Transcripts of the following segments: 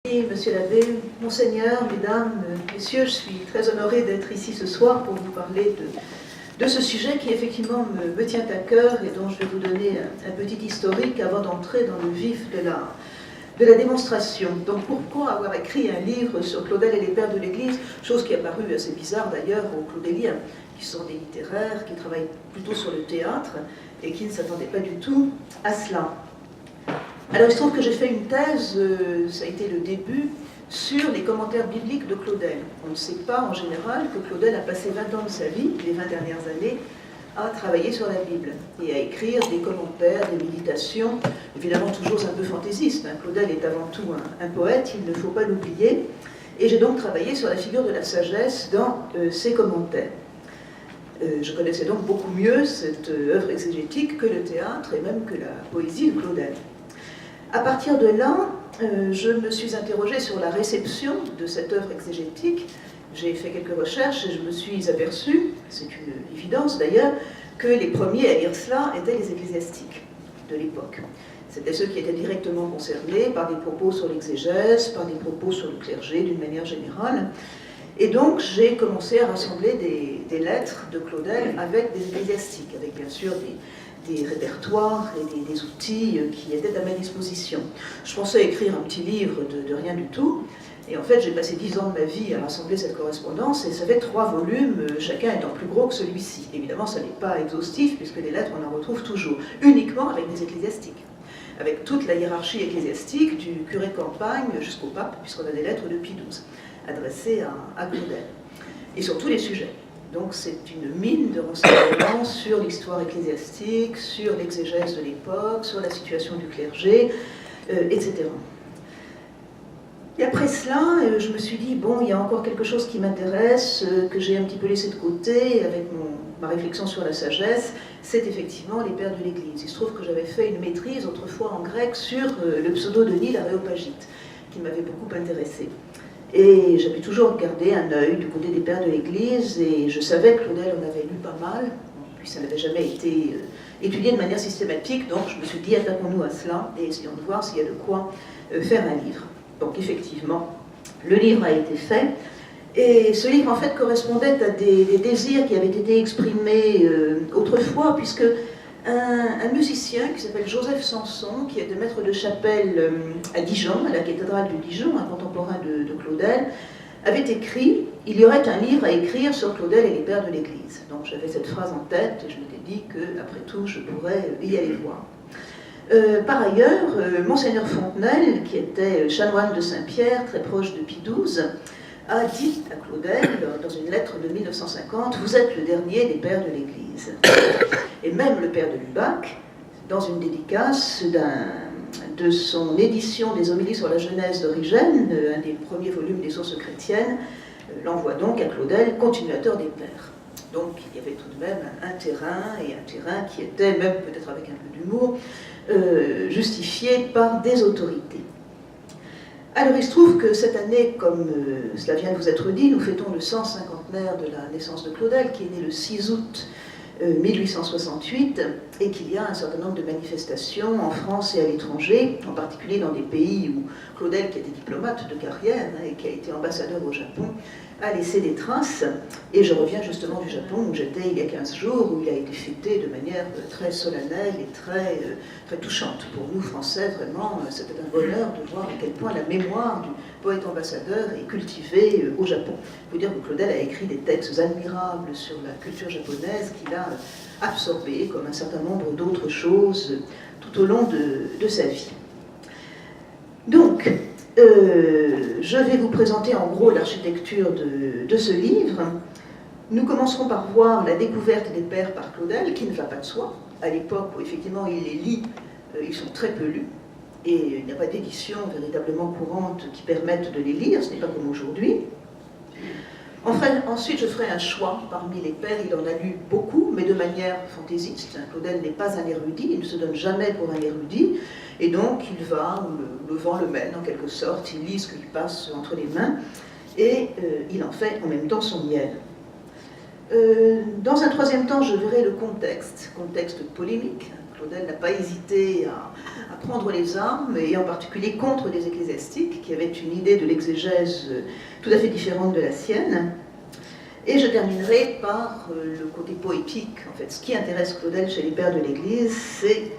Monsieur l'abbé, Monseigneur, Mesdames, Messieurs, je suis très honorée d'être ici ce soir pour vous parler de ce sujet qui effectivement me tient à cœur et dont je vais vous donner un petit historique avant d'entrer dans le vif de la démonstration. Donc pourquoi avoir écrit un livre sur Claudel et les pères de l'Église, chose qui a paru assez bizarre d'ailleurs aux Claudéliens, qui sont des littéraires, qui travaillent plutôt sur le théâtre et qui ne s'attendaient pas du tout à cela. Alors il se trouve que j'ai fait une thèse, ça a été le début, sur les commentaires bibliques de Claudel. On ne sait pas en général que Claudel a passé 20 ans de sa vie, les 20 dernières années, à travailler sur la Bible et à écrire des commentaires, des méditations, évidemment toujours un peu fantaisistes. Claudel est avant tout un poète, il ne faut pas l'oublier. Et j'ai donc travaillé sur la figure de la sagesse dans ses commentaires. Je connaissais donc beaucoup mieux cette œuvre exégétique que le théâtre et même que la poésie de Claudel. À partir de là, je me suis interrogée sur la réception de cette œuvre exégétique. J'ai fait quelques recherches et je me suis aperçue, c'est une évidence d'ailleurs, que les premiers à lire cela étaient les ecclésiastiques de l'époque. C'était ceux qui étaient directement concernés par des propos sur l'exégèse, par des propos sur le clergé d'une manière générale. Et donc j'ai commencé à rassembler des lettres de Claudel avec des ecclésiastiques, avec bien sûr des répertoires et des outils qui étaient à ma disposition. Je pensais écrire un petit livre de rien du tout, et en fait j'ai passé 10 ans de ma vie à rassembler cette correspondance, et ça fait 3 volumes, chacun étant plus gros que celui-ci. Évidemment, ça n'est pas exhaustif, puisque les lettres, on en retrouve toujours, uniquement avec des ecclésiastiques, avec toute la hiérarchie ecclésiastique, du curé de campagne jusqu'au pape, puisqu'on a des lettres de Pie XII, adressées à Claudel, et sur tous les sujets. Donc c'est une mine de renseignements sur l'histoire ecclésiastique, sur l'exégèse de l'époque, sur la situation du clergé, etc. Et après cela, je me suis dit, bon, il y a encore quelque chose qui m'intéresse, que j'ai un petit peu laissé de côté avec ma réflexion sur la sagesse, c'est effectivement les pères de l'Église. Il se trouve que j'avais fait une maîtrise autrefois en grec sur le pseudo-Denis l'Aréopagite, qui m'avait beaucoup intéressée. Et j'avais toujours gardé un œil du côté des pères de l'Église, et je savais que Claudel en avait lu pas mal, puis ça n'avait jamais été étudié de manière systématique, donc je me suis dit, attaquons-nous à cela, et essayons de voir s'il y a de quoi faire un livre. Donc effectivement, le livre a été fait, et ce livre en fait correspondait à des désirs qui avaient été exprimés autrefois, puisque un musicien qui s'appelle Joseph Sanson, qui était maître de chapelle à Dijon, à la cathédrale de Dijon, un contemporain de Claudel, avait écrit « Il y aurait un livre à écrire sur Claudel et les pères de l'Église ». Donc j'avais cette phrase en tête et je m'étais dit qu'après tout, je pourrais y aller voir. Par ailleurs, Monseigneur Fontenelle, qui était chanoine de Saint-Pierre, très proche de Pie XII, a dit à Claudel, dans une lettre de 1950, « Vous êtes le dernier des pères de l'Église ». Et même le père de Lubac, dans une dédicace de son édition des homélies sur la Genèse d'Origène, un des premiers volumes des sources chrétiennes, l'envoie donc à Claudel, continuateur des pères. Donc il y avait tout de même un terrain qui était, même peut-être avec un peu d'humour, justifié par des autorités. Alors il se trouve que cette année, comme cela vient de vous être dit, nous fêtons le 150aire de la naissance de Claudel, qui est né le 6 août 1868, et qu'il y a un certain nombre de manifestations en France et à l'étranger, en particulier dans des pays où Claudel, qui était diplomate de carrière et qui a été ambassadeur au Japon, a laissé des traces. Et je reviens justement du Japon, où j'étais il y a 15 jours, où il a été fêté de manière très solennelle et très touchante. Pour nous, Français, vraiment, c'était un bonheur de voir à quel point la mémoire du poète ambassadeur est cultivée au Japon. Il faut dire que Claudel a écrit des textes admirables sur la culture japonaise qu'il a absorbé, comme un certain nombre d'autres choses, tout au long de sa vie. Donc, je vais vous présenter en gros l'architecture de ce livre. Nous commencerons par voir la découverte des pères par Claudel, qui ne va pas de soi. À l'époque où effectivement il les lit, ils sont très peu lus, et il n'y a pas d'édition véritablement courante qui permette de les lire, ce n'est pas comme aujourd'hui. Enfin, ensuite, je ferai un choix parmi les pères. Il en a lu beaucoup, mais de manière fantaisiste. Claudel n'est pas un érudit, il ne se donne jamais pour un érudit, et donc il va où le vent le mène en quelque sorte, il lit ce qui lui passe entre les mains, et il en fait en même temps son miel. Dans un troisième temps, je verrai le contexte polémique. Claudel n'a pas hésité à prendre les armes, et en particulier contre des ecclésiastiques qui avaient une idée de l'exégèse tout à fait différente de la sienne. Et je terminerai par le côté poétique. En fait, ce qui intéresse Claudel chez les pères de l'Église, c'est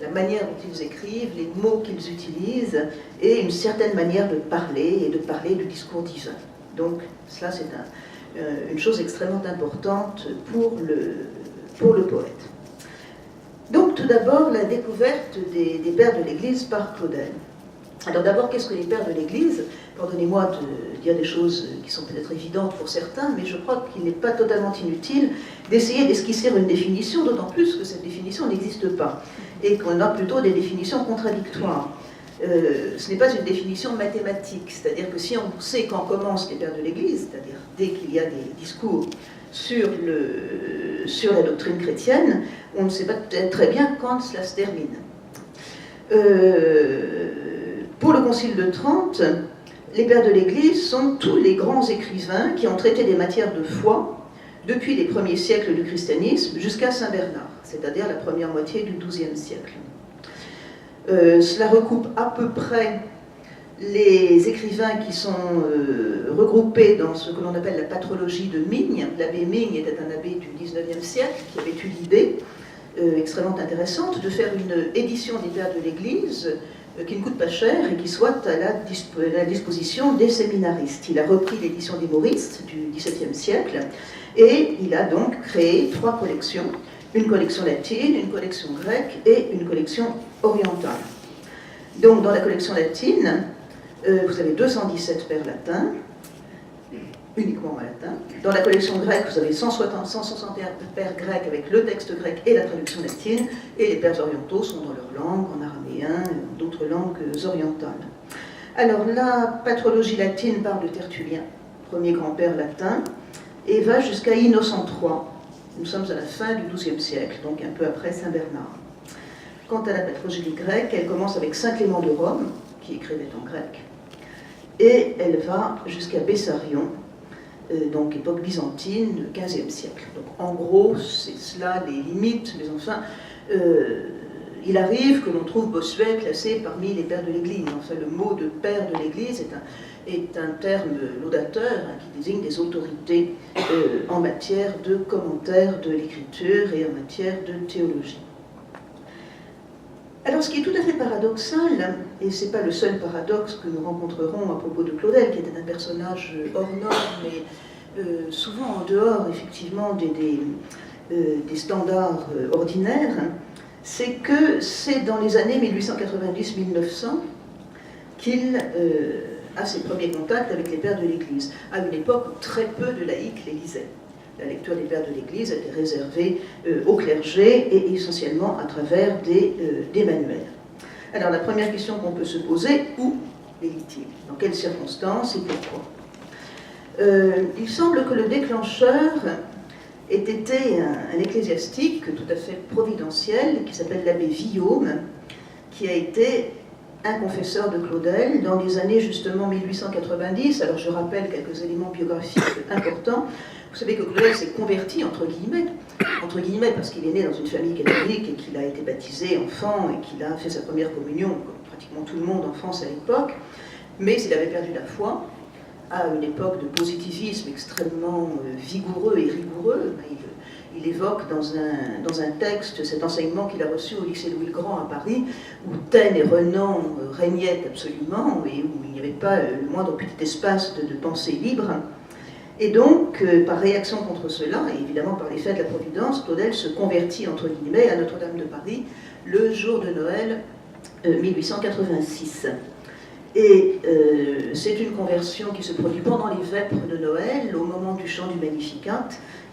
la manière dont ils écrivent, les mots qu'ils utilisent, et une certaine manière de parler, et de parler du discours divin. Donc, cela, c'est une chose extrêmement importante pour le poète. Donc, tout d'abord, la découverte des pères de l'Église par Claudel. Alors d'abord, qu'est-ce que les pères de l'Église? Pardonnez-moi de dire des choses qui sont peut-être évidentes pour certains, mais je crois qu'il n'est pas totalement inutile d'essayer d'esquisser une définition, d'autant plus que cette définition n'existe pas, et qu'on a plutôt des définitions contradictoires. Ce n'est pas une définition mathématique, c'est-à-dire que si on sait quand commencent les pères de l'Église, c'est-à-dire dès qu'il y a des discours sur la doctrine chrétienne, on ne sait pas très bien quand cela se termine. Pour le Concile de Trente, les pères de l'Église sont tous les grands écrivains qui ont traité des matières de foi depuis les premiers siècles du christianisme jusqu'à Saint Bernard, c'est-à-dire la première moitié du XIIe siècle. Cela recoupe à peu près les écrivains qui sont regroupés dans ce que l'on appelle la patrologie de Migne. L'abbé Migne était un abbé du XIXe siècle qui avait eu l'idée extrêmement intéressante de faire une édition des pères de l'Église qui ne coûte pas cher et qui soit à la disposition des séminaristes. Il a repris l'édition des Mauristes du XVIIe siècle et il a donc créé 3 collections, une collection latine, une collection grecque et une collection orientale. Donc dans la collection latine, vous avez 217 pères latins, uniquement en latin. Dans la collection grecque, vous avez 161 pères grecs avec le texte grec et la traduction latine, et les pères orientaux sont dans leur langue, en araméen, et d'autres langues orientales. Alors la patrologie latine parle de Tertullien, premier grand-père latin, et va jusqu'à Innocent III. Nous sommes à la fin du XIIe siècle, donc un peu après Saint Bernard. Quant à la patrologie grecque, elle commence avec Saint Clément de Rome, qui écrivait en grec, et elle va jusqu'à Bessarion, donc époque byzantine, XVe siècle. Donc en gros, c'est cela les limites, mais enfin, il arrive que l'on trouve Bossuet classé parmi les pères de l'Église. Enfin, le mot de père de l'Église est un terme laudateur qui désigne des autorités en matière de commentaire de l'écriture et en matière de théologie. Alors, ce qui est tout à fait paradoxal, et ce n'est pas le seul paradoxe que nous rencontrerons à propos de Claudel, qui était un personnage hors norme, mais souvent en dehors, effectivement, des standards ordinaires, c'est que c'est dans les années 1890-1900 qu'il a ses premiers contacts avec les pères de l'Église, à une époque où très peu de laïcs les lisaient. La lecture des pères de l'Église était réservée au clergé et essentiellement à travers des manuels. Alors la première question qu'on peut se poser, où les lit-il? Dans quelles circonstances et pourquoi? Il semble que le déclencheur ait été un ecclésiastique tout à fait providentiel qui s'appelle l'abbé Villaume, qui a été un confesseur de Claudel dans les années justement 1890. Alors je rappelle quelques éléments biographiques importants. Vous savez que Claudel s'est converti, entre guillemets parce qu'il est né dans une famille catholique et qu'il a été baptisé enfant et qu'il a fait sa première communion, comme pratiquement tout le monde en France à l'époque, mais il avait perdu la foi à une époque de positivisme extrêmement vigoureux et rigoureux. Il évoque dans un texte cet enseignement qu'il a reçu au lycée Louis le Grand à Paris, où Taine et Renan régnaient absolument et où il n'y avait pas le moindre petit espace de pensée libre. Et donc, par réaction contre cela, et évidemment par l'effet de la Providence, Claudel se convertit, entre guillemets, à Notre-Dame de Paris le jour de Noël 1886. Et c'est une conversion qui se produit pendant les vêpres de Noël, au moment du chant du Magnificat,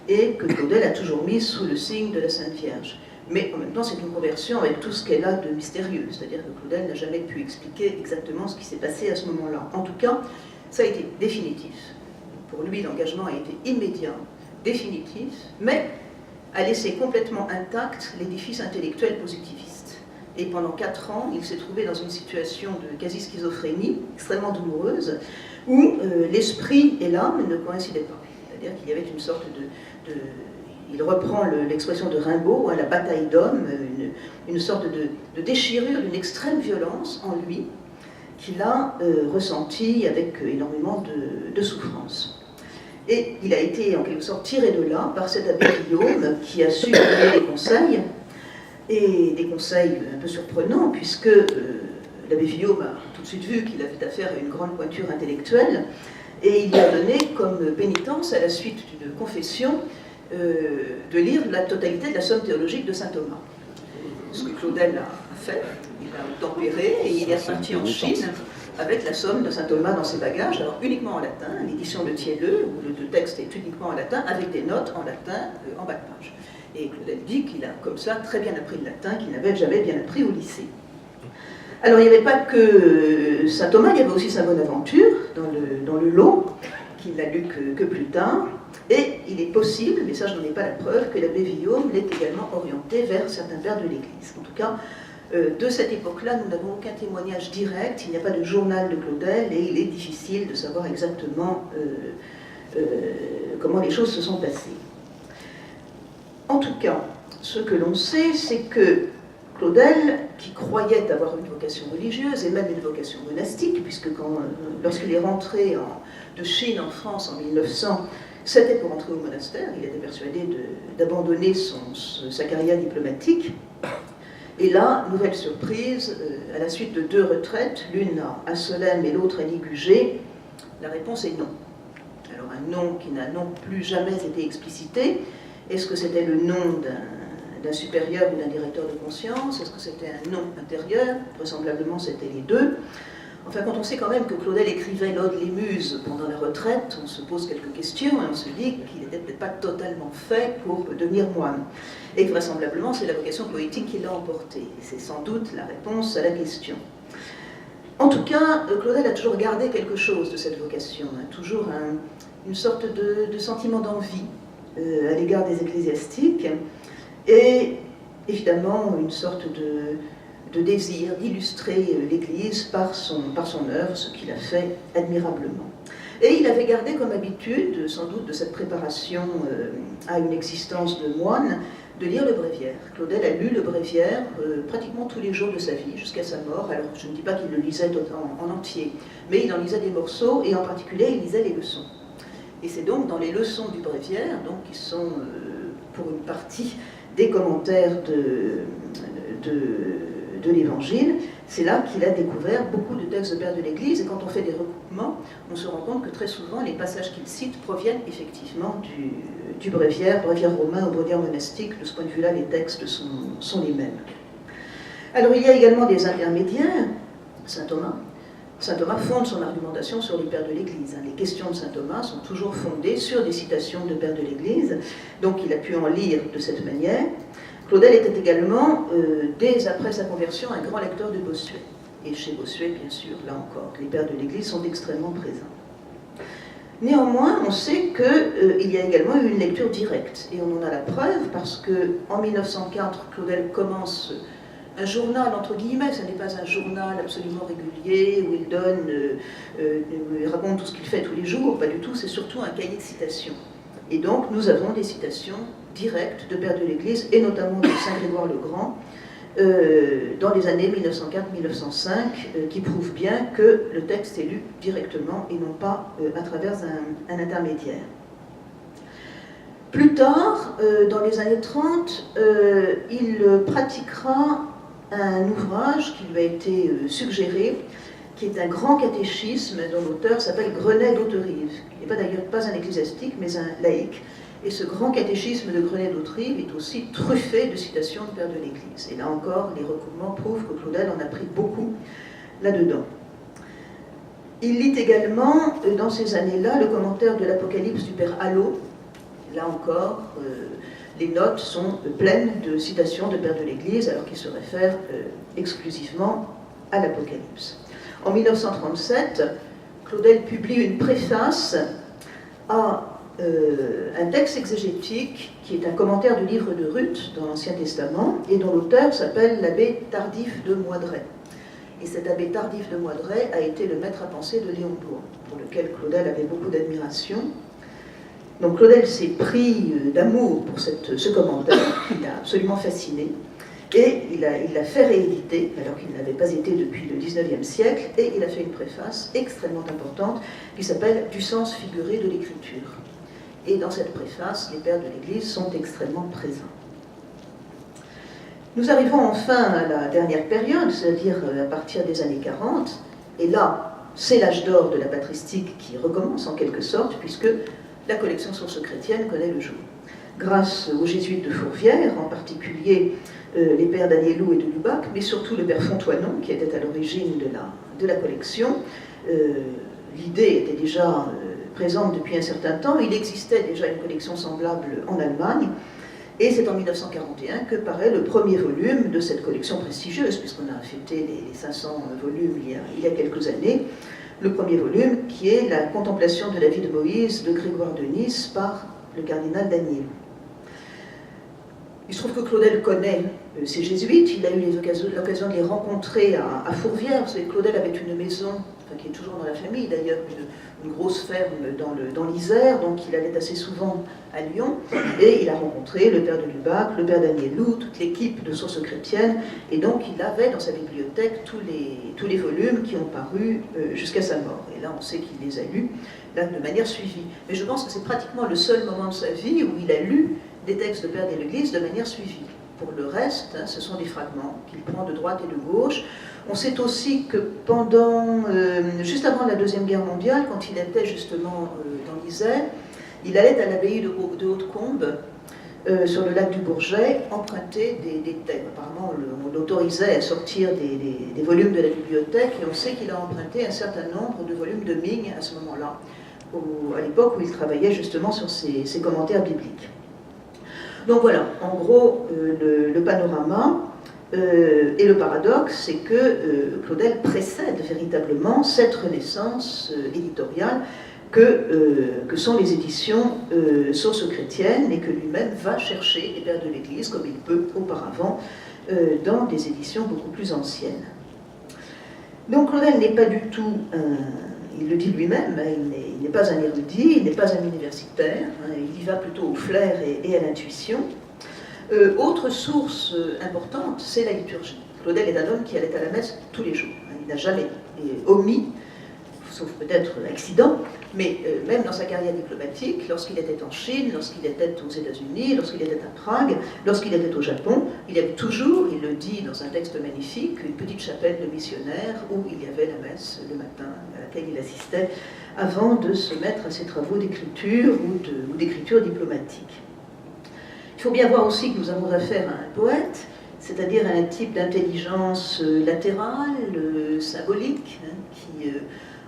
et que Claudel a toujours mise sous le signe de la Sainte Vierge. Mais en même temps, c'est une conversion avec tout ce qu'elle a de mystérieux, c'est-à-dire que Claudel n'a jamais pu expliquer exactement ce qui s'est passé à ce moment-là. En tout cas, ça a été définitif. Pour lui, l'engagement a été immédiat, définitif, mais a laissé complètement intact l'édifice intellectuel positiviste. Et pendant 4 ans, il s'est trouvé dans une situation de quasi-schizophrénie extrêmement douloureuse, où l'esprit et l'âme ne coïncidaient pas. C'est-à-dire qu'il y avait une sorte il reprend l'expression de Rimbaud, la bataille d'hommes, une sorte de déchirure, d'une extrême violence en lui, qu'il a ressenti avec énormément de souffrance. Et il a été en quelque sorte tiré de là par cet abbé Guillaume qui a su donner des conseils, et des conseils un peu surprenants, puisque l'abbé Guillaume a tout de suite vu qu'il avait affaire à une grande pointure intellectuelle, et il lui a donné comme pénitence, à la suite d'une confession, de lire la totalité de la somme théologique de saint Thomas. Ce que Claudel a fait, il a tempéré et il est reparti en Chine avec la somme de saint Thomas dans ses bagages, alors uniquement en latin, l'édition de Thielleux, où le texte est uniquement en latin, avec des notes en latin en bas de page. Et Claudel dit qu'il a comme ça très bien appris le latin, qu'il n'avait jamais bien appris au lycée. Alors il n'y avait pas que saint Thomas, il y avait aussi saint Bonaventure dans le lot, qu'il n'a lu que plus tard. Et il est possible, mais ça je n'en ai pas la preuve, que l'abbé Guillaume l'ait également orienté vers certains pères de l'Église. En tout cas, de cette époque-là, nous n'avons aucun témoignage direct, il n'y a pas de journal de Claudel, et il est difficile de savoir exactement comment les choses se sont passées. En tout cas, ce que l'on sait, c'est que Claudel, qui croyait avoir une vocation religieuse et même une vocation monastique, puisque lorsqu'il est rentré de Chine en France en 1900, c'était pour entrer au monastère, il était persuadé d'abandonner sa carrière diplomatique. Et là, nouvelle surprise, à la suite de 2 retraites, l'une à Solesmes et l'autre à Ligugé, la réponse est non. Alors un non qui n'a non plus jamais été explicité. Est-ce que c'était le nom d'un supérieur ou d'un directeur de conscience? Est-ce que c'était un nom intérieur? Vraisemblablement, c'était les deux. Enfin, quand on sait quand même que Claudel écrivait l'Ode les Muses pendant la retraite, on se pose quelques questions et on se dit qu'il n'était peut-être pas totalement fait pour devenir moine. Et vraisemblablement, c'est la vocation poétique qui l'a emporté. C'est sans doute la réponse à la question. En tout cas, Claudel a toujours gardé quelque chose de cette vocation, toujours une sorte de sentiment d'envie à l'égard des ecclésiastiques, et évidemment une sorte de désir d'illustrer l'Église par son œuvre, ce qu'il a fait admirablement. Et il avait gardé comme habitude, sans doute de cette préparation à une existence de moine, de lire le Bréviaire. Claudel a lu le Bréviaire pratiquement tous les jours de sa vie, jusqu'à sa mort. Alors je ne dis pas qu'il le lisait en entier, mais il en lisait des morceaux, et en particulier il lisait les leçons. Et c'est donc dans les leçons du Bréviaire, donc, qui sont pour une partie des commentaires de l'Évangile, c'est là qu'il a découvert beaucoup de textes de pères de l'Église, et quand on fait des recoupements, on se rend compte que très souvent les passages qu'il cite proviennent effectivement du Bréviaire romain ou Bréviaire monastique. De ce point de vue-là, les textes sont les mêmes. Alors il y a également des intermédiaires. Saint Thomas fonde son argumentation sur les pères de l'Église. Les questions de saint Thomas sont toujours fondées sur des citations de pères de l'Église, donc il a pu en lire de cette manière. Claudel était également, dès après sa conversion, un grand lecteur de Bossuet. Et chez Bossuet, bien sûr, là encore, les pères de l'Église sont extrêmement présents. Néanmoins, on sait qu'il y a également eu une lecture directe. Et on en a la preuve parce qu'en 1904, Claudel commence un journal, entre guillemets, ce n'est pas un journal absolument régulier où il raconte tout ce qu'il fait tous les jours, pas du tout, c'est surtout un cahier de citations. Et donc, nous avons des citations directes de pères de l'Église, et notamment de saint Grégoire le Grand, dans les années 1904-1905, qui prouvent bien que le texte est lu directement et non pas à travers un intermédiaire. Plus tard, dans les années 30, il pratiquera un ouvrage qui lui a été suggéré, qui est un grand catéchisme dont l'auteur s'appelle Grenet d'Hauterive, qui n'est d'ailleurs pas un ecclésiastique, mais un laïc. Et ce grand catéchisme de Grenet d'Hauterive est aussi truffé de citations de pères de l'Église. Et là encore, les recoupements prouvent que Claudel en a pris beaucoup là-dedans. Il lit également, dans ces années-là, le commentaire de l'Apocalypse du père Allot. Là encore, les notes sont pleines de citations de pères de l'Église, alors qu'ils se réfèrent exclusivement à l'Apocalypse. En 1937, Claudel publie une préface à un texte exégétique qui est un commentaire du livre de Ruth dans l'Ancien Testament, et dont l'auteur s'appelle l'abbé Tardif de Moidret. Et cet abbé Tardif de Moidret a été le maître à penser de Léon Bourg, pour lequel Claudel avait beaucoup d'admiration. Donc Claudel s'est pris d'amour pour ce commentaire, qui l'a absolument fasciné. Et il l'a fait rééditer, alors qu'il n'avait pas été depuis le XIXe siècle, et il a fait une préface extrêmement importante qui s'appelle « Du sens figuré de l'écriture ». Et dans cette préface, les pères de l'Église sont extrêmement présents. Nous arrivons enfin à la dernière période, c'est-à-dire à partir des années 40, et là, c'est l'âge d'or de la patristique qui recommence en quelque sorte, puisque la collection Sources chrétiennes connaît le jour. Grâce aux jésuites de Fourvière, en particulier les pères Danielou et de Lubac, mais surtout le père Fontoinon, qui était à l'origine de la collection. L'idée était déjà présente depuis un certain temps. Il existait déjà une collection semblable en Allemagne, et c'est en 1941 que paraît le premier volume de cette collection prestigieuse, puisqu'on a fêté les 500 volumes il y a quelques années. Le premier volume, qui est la Contemplation de la vie de Moïse de Grégoire de Nice par le cardinal Danielou. Il se trouve que Claudel connaît ces jésuites, il a eu l'occasion de les rencontrer à Fourvière. Vous savez, Claudel avait une maison, enfin, qui est toujours dans la famille d'ailleurs, une grosse ferme dans l'Isère, donc il allait assez souvent à Lyon, et il a rencontré le père de Lubac, le père Danielou, toute l'équipe de Sources chrétiennes, et donc il avait dans sa bibliothèque tous les volumes qui ont paru jusqu'à sa mort. Et là, on sait qu'il les a lus là, de manière suivie. Mais je pense que c'est pratiquement le seul moment de sa vie où il a lu des textes de pères de l'Église de manière suivie. Pour le reste, ce sont des fragments qu'il prend de droite et de gauche. On sait aussi que juste avant la Deuxième Guerre mondiale, quand il était justement dans l'Isère, il allait à l'abbaye de Haute-Combe, sur le lac du Bourget, emprunter des textes. Apparemment, on l'autorisait à sortir des volumes de la bibliothèque, et on sait qu'il a emprunté un certain nombre de volumes de Ming à ce moment-là, à l'époque où il travaillait justement sur ses commentaires bibliques. Donc voilà, en gros, le panorama et le paradoxe, c'est que Claudel précède véritablement cette renaissance éditoriale que sont les éditions Sources chrétiennes, et que lui-même va chercher les pères de l'Église, comme il peut auparavant, dans des éditions beaucoup plus anciennes. Donc Claudel n'est pas du tout il le dit lui-même, il n'est pas un érudit, il n'est pas un universitaire, il y va plutôt au flair et à l'intuition. Autre source importante, c'est la liturgie. Claudel est un homme qui allait à la messe tous les jours. Il n'a jamais omis, sauf peut-être accident, mais même dans sa carrière diplomatique, lorsqu'il était en Chine, lorsqu'il était aux États-Unis, lorsqu'il était à Prague, lorsqu'il était au Japon, il y avait toujours, il le dit dans un texte magnifique, une petite chapelle de missionnaires où il y avait la messe le matin à laquelle il assistait avant de se mettre à ses travaux d'écriture ou d'écriture diplomatique. Il faut bien voir aussi que nous avons affaire à un poète, c'est-à-dire à un type d'intelligence latérale, symbolique, qui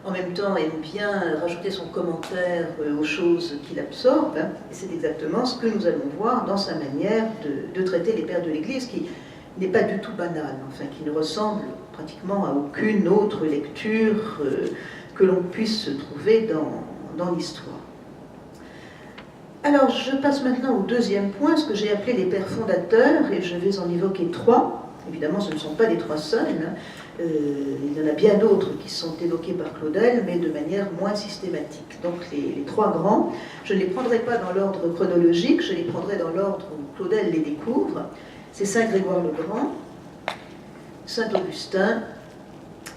en même temps aime bien rajouter son commentaire aux choses qu'il absorbe, et c'est exactement ce que nous allons voir dans sa manière de traiter les pères de l'Église, qui n'est pas du tout banale, enfin qui ne ressemble pratiquement à aucune autre lecture que l'on puisse trouver dans l'histoire. Alors, je passe maintenant au deuxième point, ce que j'ai appelé les pères fondateurs, et je vais en évoquer trois. Évidemment, ce ne sont pas les trois seuls, il y en a bien d'autres qui sont évoqués par Claudel, mais de manière moins systématique. Donc les trois grands, je ne les prendrai pas dans l'ordre chronologique, je les prendrai dans l'ordre où Claudel les découvre. C'est Saint Grégoire le Grand, Saint Augustin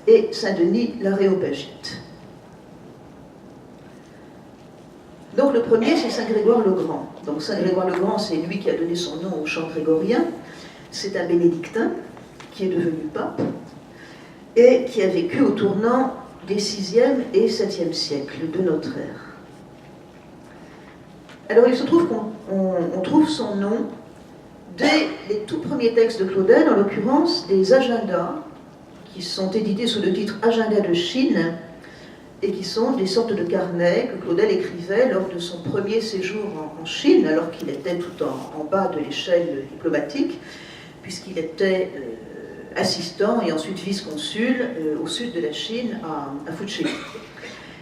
et Saint Denis l'Aréopagite. Donc le premier, c'est Saint Grégoire le Grand. Donc Saint Grégoire le Grand, c'est lui qui a donné son nom au chant grégorien. C'est un bénédictin qui est devenu pape et qui a vécu au tournant des 6e et 7e siècles de notre ère. Alors il se trouve qu'on trouve son nom dès les tout premiers textes de Claudel, en l'occurrence des agendas, qui sont édités sous le titre Agenda de Chine, et qui sont des sortes de carnets que Claudel écrivait lors de son premier séjour en Chine, alors qu'il était tout en bas de l'échelle diplomatique, puisqu'il était assistant et ensuite vice-consul au sud de la Chine, à Fujian.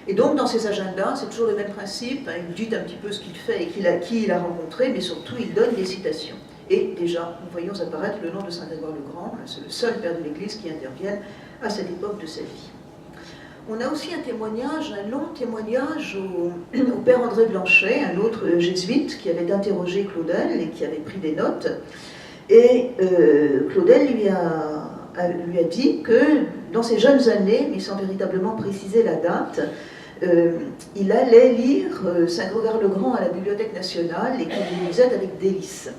Et donc dans ces agendas, c'est toujours le même principe, il dit un petit peu ce qu'il fait et qui il a rencontré, mais surtout il donne des citations. Et déjà, nous voyons apparaître le nom de Saint Grégoire le Grand, c'est le seul père de l'Église qui intervienne à cette époque de sa vie. On a aussi un témoignage, un long témoignage au père André Blanchet, un autre jésuite qui avait interrogé Claudel et qui avait pris des notes, Et Claudel lui a dit que dans ses jeunes années, mais sans véritablement préciser la date, il allait lire Saint-Grégoire-le-Grand à la Bibliothèque nationale et qu'il lisait avec délice.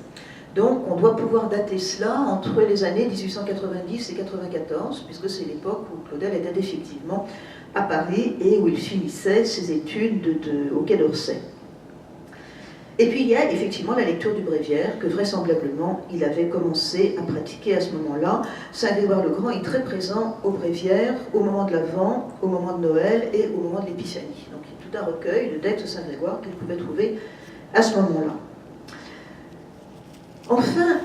Donc on doit pouvoir dater cela entre les années 1890 et 94, puisque c'est l'époque où Claudel était effectivement à Paris et où il finissait ses études au Quai d'Orsay. Et puis il y a effectivement la lecture du bréviaire que vraisemblablement il avait commencé à pratiquer à ce moment-là. Saint-Grégoire-le-Grand est très présent au bréviaire au moment de l'Avent, au moment de Noël et au moment de l'Épiphanie. Donc il y a tout un recueil de textes de Saint-Grégoire qu'il pouvait trouver à ce moment-là. Enfin,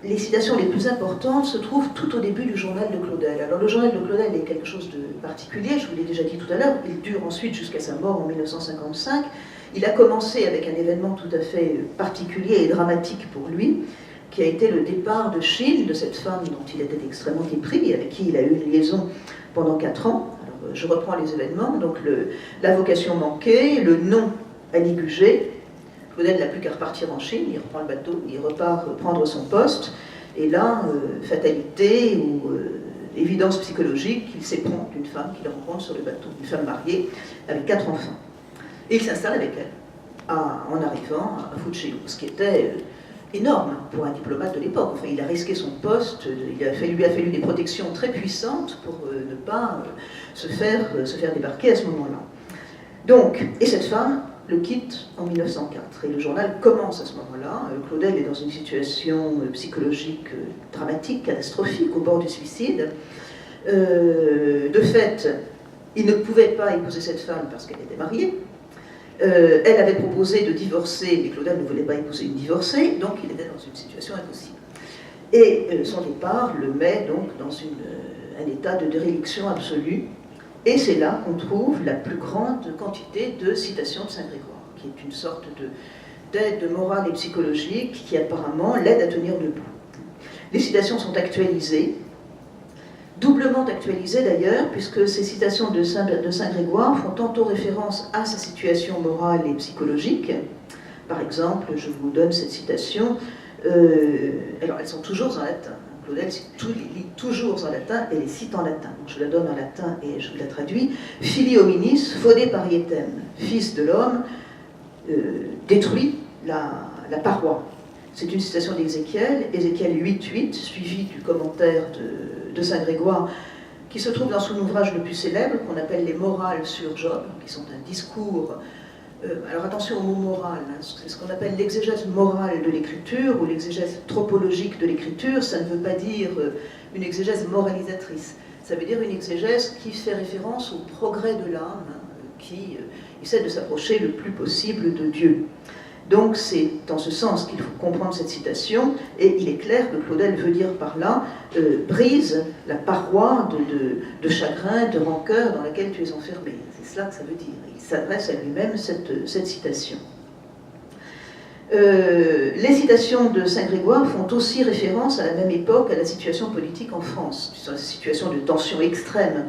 les citations les plus importantes se trouvent tout au début du journal de Claudel. Alors le journal de Claudel est quelque chose de particulier, je vous l'ai déjà dit tout à l'heure, il dure ensuite jusqu'à sa mort en 1955. Il a commencé avec un événement tout à fait particulier et dramatique pour lui, qui a été le départ de Chine, de cette femme dont il était extrêmement épris, avec qui il a eu une liaison pendant 4 ans. Alors, je reprends les événements, donc la vocation manquée, le non à Ligugé. Claudel n'a plus qu'à repartir en Chine, il reprend le bateau, il repart prendre son poste, et là, fatalité ou évidence psychologique, il s'éprend d'une femme qu'il rencontre sur le bateau, une femme mariée avec 4 enfants. Et il s'installe avec elle, en arrivant à Fujiu, ce qui était énorme pour un diplomate de l'époque. Enfin, il a risqué son poste, il lui a fallu des protections très puissantes pour ne pas se faire débarquer à ce moment-là. Donc, et cette femme le quitte en 1904. Et le journal commence à ce moment-là. Claudel est dans une situation psychologique dramatique, catastrophique, au bord du suicide. De fait, il ne pouvait pas épouser cette femme parce qu'elle était mariée. Elle avait proposé de divorcer, mais Claudel ne voulait pas épouser une divorcée, donc il était dans une situation impossible. Et son départ le met donc dans un état de déréliction absolue. Et c'est là qu'on trouve la plus grande quantité de citations de Saint-Grégoire, qui est une sorte d'aide morale et psychologique qui apparemment l'aide à tenir debout. Les citations sont actualisées, doublement actualisées d'ailleurs, puisque ces citations de Saint-Grégoire font tantôt référence à sa situation morale et psychologique. Par exemple, je vous donne cette citation, alors elles sont toujours en latin. Claudel lit toujours en latin et les cite en latin. Donc je la donne en latin et je vous la traduis. Fili hominis, fode parietem, fils de l'homme, détruit la paroi. C'est une citation d'Ézéchiel, Ézéchiel 8.8, suivi du commentaire de Saint-Grégoire, qui se trouve dans son ouvrage le plus célèbre, qu'on appelle les Morales sur Job, qui sont un discours. Alors attention au mot moral, hein, c'est ce qu'on appelle l'exégèse morale de l'écriture ou l'exégèse tropologique de l'écriture. Ça ne veut pas dire une exégèse moralisatrice, ça veut dire une exégèse qui fait référence au progrès de l'âme, qui essaie de s'approcher le plus possible de Dieu. Donc c'est dans ce sens qu'il faut comprendre cette citation, et il est clair que Claudel veut dire par là brise la paroi de chagrin, de rancœur dans laquelle tu es enfermé. C'est cela que ça veut dire. Il s'adresse à lui-même cette citation. Les citations de Saint-Grégoire font aussi référence à la même époque à la situation politique en France, une situation de tension extrême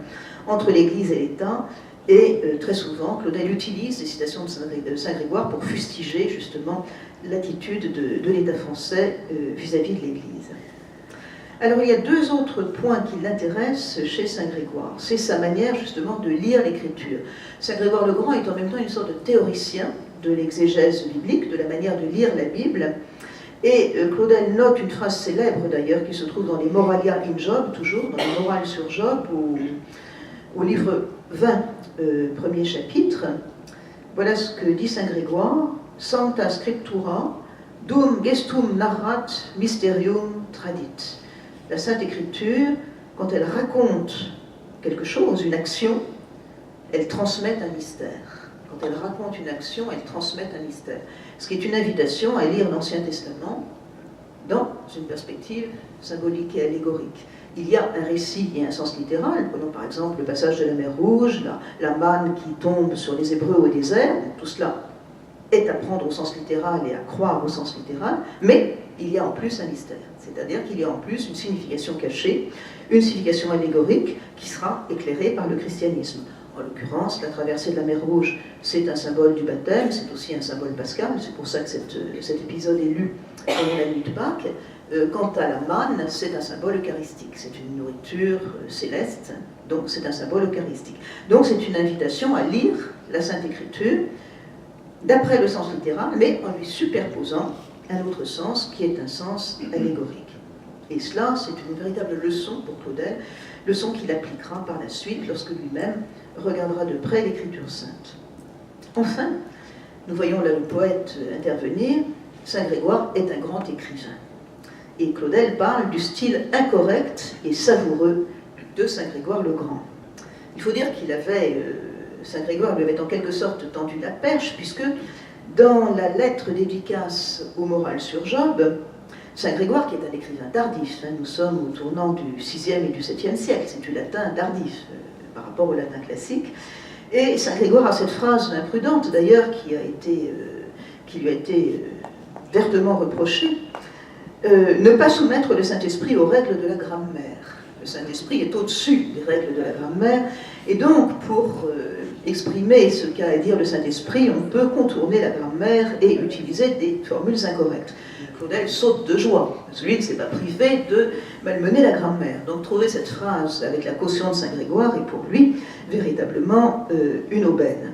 entre l'Église et l'État. Et très souvent, Claudel utilise les citations de Saint-Grégoire pour fustiger justement l'attitude de l'État français vis-à-vis de l'Église. Alors il y a 2 autres points qui l'intéressent chez Saint-Grégoire. C'est sa manière justement de lire l'Écriture. Saint-Grégoire le Grand est en même temps une sorte de théoricien de l'exégèse biblique, de la manière de lire la Bible. Et Claudel note une phrase célèbre d'ailleurs qui se trouve dans les Moralia in Job, toujours dans les Morales sur Job, au livre 20, premier chapitre. Voilà ce que dit Saint-Grégoire. Sancta scriptura, dum gestum narrat mysterium tradit. La Sainte Écriture, quand elle raconte quelque chose, une action, elle transmet un mystère. Quand elle raconte une action, elle transmet un mystère. Ce qui est une invitation à lire l'Ancien Testament dans une perspective symbolique et allégorique. Il y a un récit et un sens littéral. Prenons par exemple le passage de la mer Rouge, la manne qui tombe sur les Hébreux au désert. Tout cela est à prendre au sens littéral et à croire au sens littéral, mais il y a en plus un mystère. C'est-à-dire qu'il y a en plus une signification cachée, une signification allégorique qui sera éclairée par le christianisme. En l'occurrence, la traversée de la mer Rouge, c'est un symbole du baptême, c'est aussi un symbole pascal, c'est pour ça que cet épisode est lu pendant la nuit de Pâques. Quant à la manne, c'est un symbole eucharistique, c'est une nourriture céleste, donc c'est un symbole eucharistique. Donc c'est une invitation à lire la Sainte Écriture d'après le sens littéral, mais en lui superposant un autre sens qui est un sens allégorique. Et cela, c'est une véritable leçon pour Claudel, leçon qu'il appliquera par la suite lorsque lui-même regardera de près l'Écriture sainte. Enfin, nous voyons là le poète intervenir, Saint Grégoire est un grand écrivain. Et Claudel parle du style incorrect et savoureux de Saint Grégoire le Grand. Il faut dire qu'il avait, Saint Grégoire lui avait en quelque sorte tendu la perche, puisque dans la lettre dédicace au moral sur Job, Saint Grégoire, qui est un écrivain tardif, nous sommes au tournant du 6e et du 7e siècle, c'est du latin tardif par rapport au latin classique, et Saint Grégoire a cette phrase imprudente d'ailleurs qui lui a été vertement reprochée, ne pas soumettre le Saint-Esprit aux règles de la grammaire. Le Saint-Esprit est au-dessus des règles de la grammaire, et donc pour exprimer ce qu'a à dire le Saint-Esprit, on peut contourner la grammaire et utiliser des formules incorrectes. Claudel saute de joie, parce que lui ne s'est pas privé de malmener la grammaire. Donc trouver cette phrase avec la caution de Saint Grégoire est pour lui véritablement une aubaine.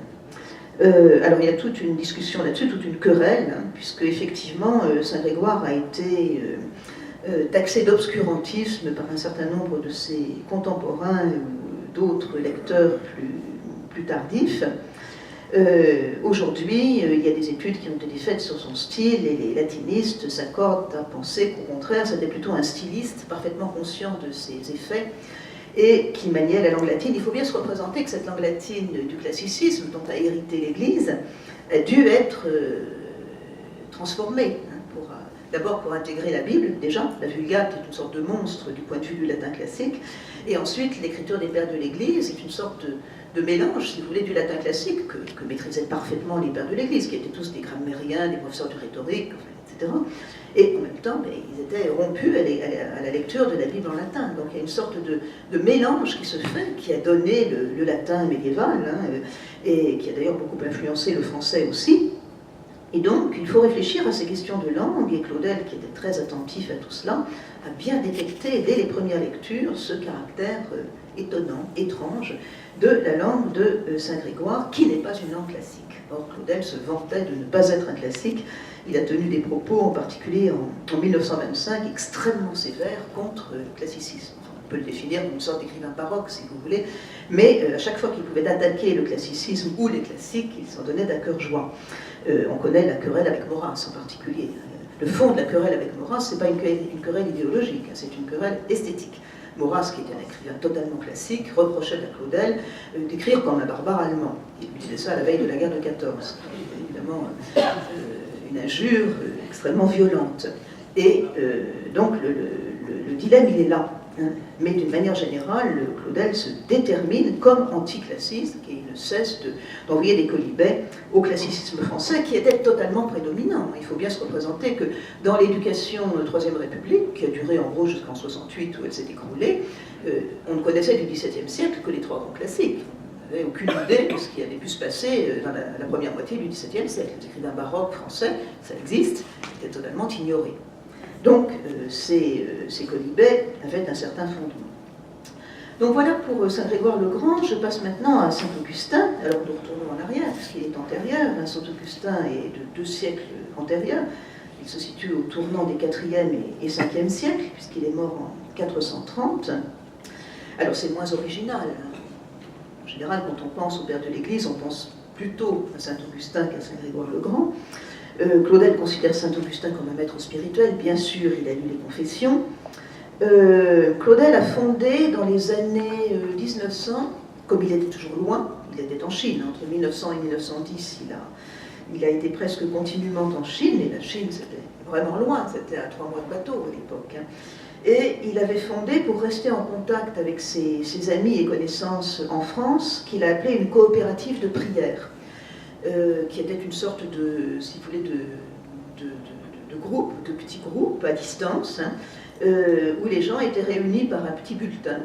Alors il y a toute une discussion là-dessus, toute une querelle, puisque effectivement Saint Grégoire a été taxé d'obscurantisme par un certain nombre de ses contemporains ou d'autres lecteurs plus tardifs. Aujourd'hui, il y a des études qui ont été faites sur son style et les latinistes s'accordent à penser qu'au contraire, c'était plutôt un styliste parfaitement conscient de ses effets et qui maniait la langue latine. Il faut bien se représenter que cette langue latine du classicisme dont a hérité l'Église a dû être transformée. D'abord pour intégrer la Bible, déjà, la Vulgate est une sorte de monstre du point de vue du latin classique, et ensuite l'écriture des pères de l'Église est une sorte de mélange, si vous voulez, du latin classique que maîtrisaient parfaitement les pères de l'Église, qui étaient tous des grammairiens, des professeurs de rhétorique, etc. Et en même temps, ils étaient rompus à la lecture de la Bible en latin. Donc il y a une sorte de mélange qui se fait, qui a donné le latin médiéval, et qui a d'ailleurs beaucoup influencé le français aussi. Et donc, il faut réfléchir à ces questions de langue, et Claudel, qui était très attentif à tout cela, a bien détecté dès les premières lectures ce caractère étonnant, étrange, de la langue de Saint Grégoire, qui n'est pas une langue classique. Or, Claudel se vantait de ne pas être un classique. Il a tenu des propos, en particulier en 1925, extrêmement sévères contre le classicisme. Enfin, on peut le définir comme une sorte d'écrivain baroque, si vous voulez, mais à chaque fois qu'il pouvait attaquer le classicisme ou les classiques, il s'en donnait d'à cœur joie. On connaît la querelle avec Maurras en particulier. Le fond de la querelle avec Maurras, ce n'est pas une querelle idéologique, c'est une querelle esthétique. Maurras, qui était un écrivain totalement classique, reprochait à Claudel d'écrire comme un barbare allemand. Il disait ça à la veille de la guerre de 14. Évidemment, une injure extrêmement violente. Et donc, le dilemme, il est là. Mais d'une manière générale, Claudel se détermine comme anticlassiste et il ne cesse d'envoyer des quolibets au classicisme français qui était totalement prédominant. Il faut bien se représenter que dans l'éducation Troisième République, qui a duré en gros jusqu'en 68 où elle s'est écroulée, on ne connaissait du XVIIe siècle que les trois grands classiques. On n'avait aucune idée de ce qui avait pu se passer dans la première moitié du XVIIe siècle. Les écrivains baroques français, ça existe, c'était totalement ignoré. Donc, ces quolibets avaient un certain fondement. Donc voilà pour Saint Grégoire le Grand. Je passe maintenant à Saint Augustin. Alors nous retournons en arrière, puisqu'il est antérieur. Saint Augustin est de 2 siècles antérieur. Il se situe au tournant des 4e et 5e siècles, puisqu'il est mort en 430. Alors c'est moins original. En général, quand on pense au père de l'Église, on pense plutôt à Saint Augustin qu'à Saint Grégoire le Grand. Claudel considère Saint Augustin comme un maître spirituel, bien sûr, il a lu les Confessions. Claudel a fondé dans les années 1900, comme il était toujours loin, il était en Chine, entre 1900 et 1910, il a été presque continuellement en Chine, et la Chine c'était vraiment loin, c'était à 3 mois de bateau à l'époque. Et il avait fondé, pour rester en contact avec ses amis et connaissances en France, qu'il a appelé une coopérative de prière. Qui était une sorte de, si vous voulez, de groupe, de petits groupes à distance, où les gens étaient réunis par un petit bulletin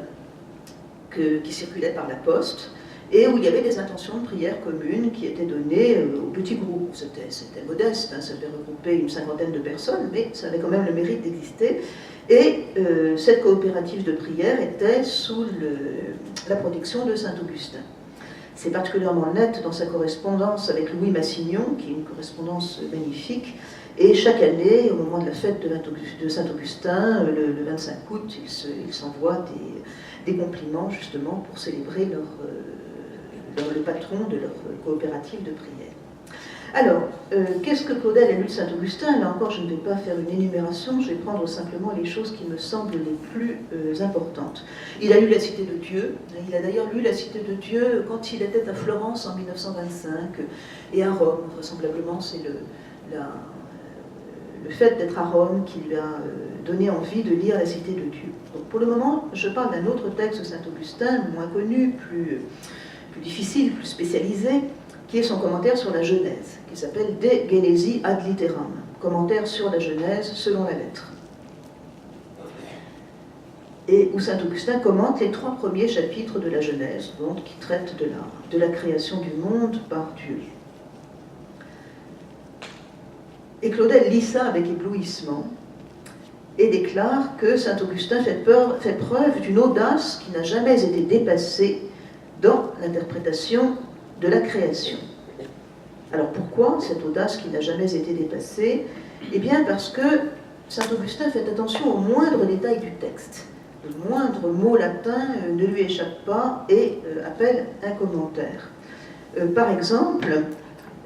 qui circulait par la poste et où il y avait des intentions de prière communes qui étaient données aux petits groupes. C'était modeste, hein, ça devait regrouper une cinquantaine de personnes, mais ça avait quand même le mérite d'exister. Et cette coopérative de prière était sous la protection de saint Augustin. C'est particulièrement net dans sa correspondance avec Louis Massignon, qui est une correspondance magnifique. Et chaque année, au moment de la fête de Saint-Augustin, le 25 août, ils s'envoient des compliments justement pour célébrer le patron de leur coopérative de prière. Alors, qu'est-ce que Claudel a lu de Saint-Augustin? Là encore, je ne vais pas faire une énumération, je vais prendre simplement les choses qui me semblent les plus importantes. Il a lu La Cité de Dieu, il a d'ailleurs lu La Cité de Dieu quand il était à Florence en 1925, et à Rome, vraisemblablement, c'est le fait d'être à Rome qui lui a donné envie de lire La Cité de Dieu. Donc, pour le moment, je parle d'un autre texte de Saint-Augustin, moins connu, plus difficile, plus spécialisé, qui est son commentaire sur la Genèse, qui s'appelle De Genesi ad Litteram, commentaire sur la Genèse selon la lettre. Et où Saint-Augustin commente les 3 premiers chapitres de la Genèse, donc, qui traitent de la création du monde par Dieu. Et Claudel lit ça avec éblouissement et déclare que Saint-Augustin fait preuve d'une audace qui n'a jamais été dépassée dans l'interprétation de la création. Alors pourquoi cette audace qui n'a jamais été dépassée? Eh bien parce que Saint-Augustin fait attention au moindre détail du texte. Le moindre mot latin ne lui échappe pas et appelle un commentaire. Par exemple,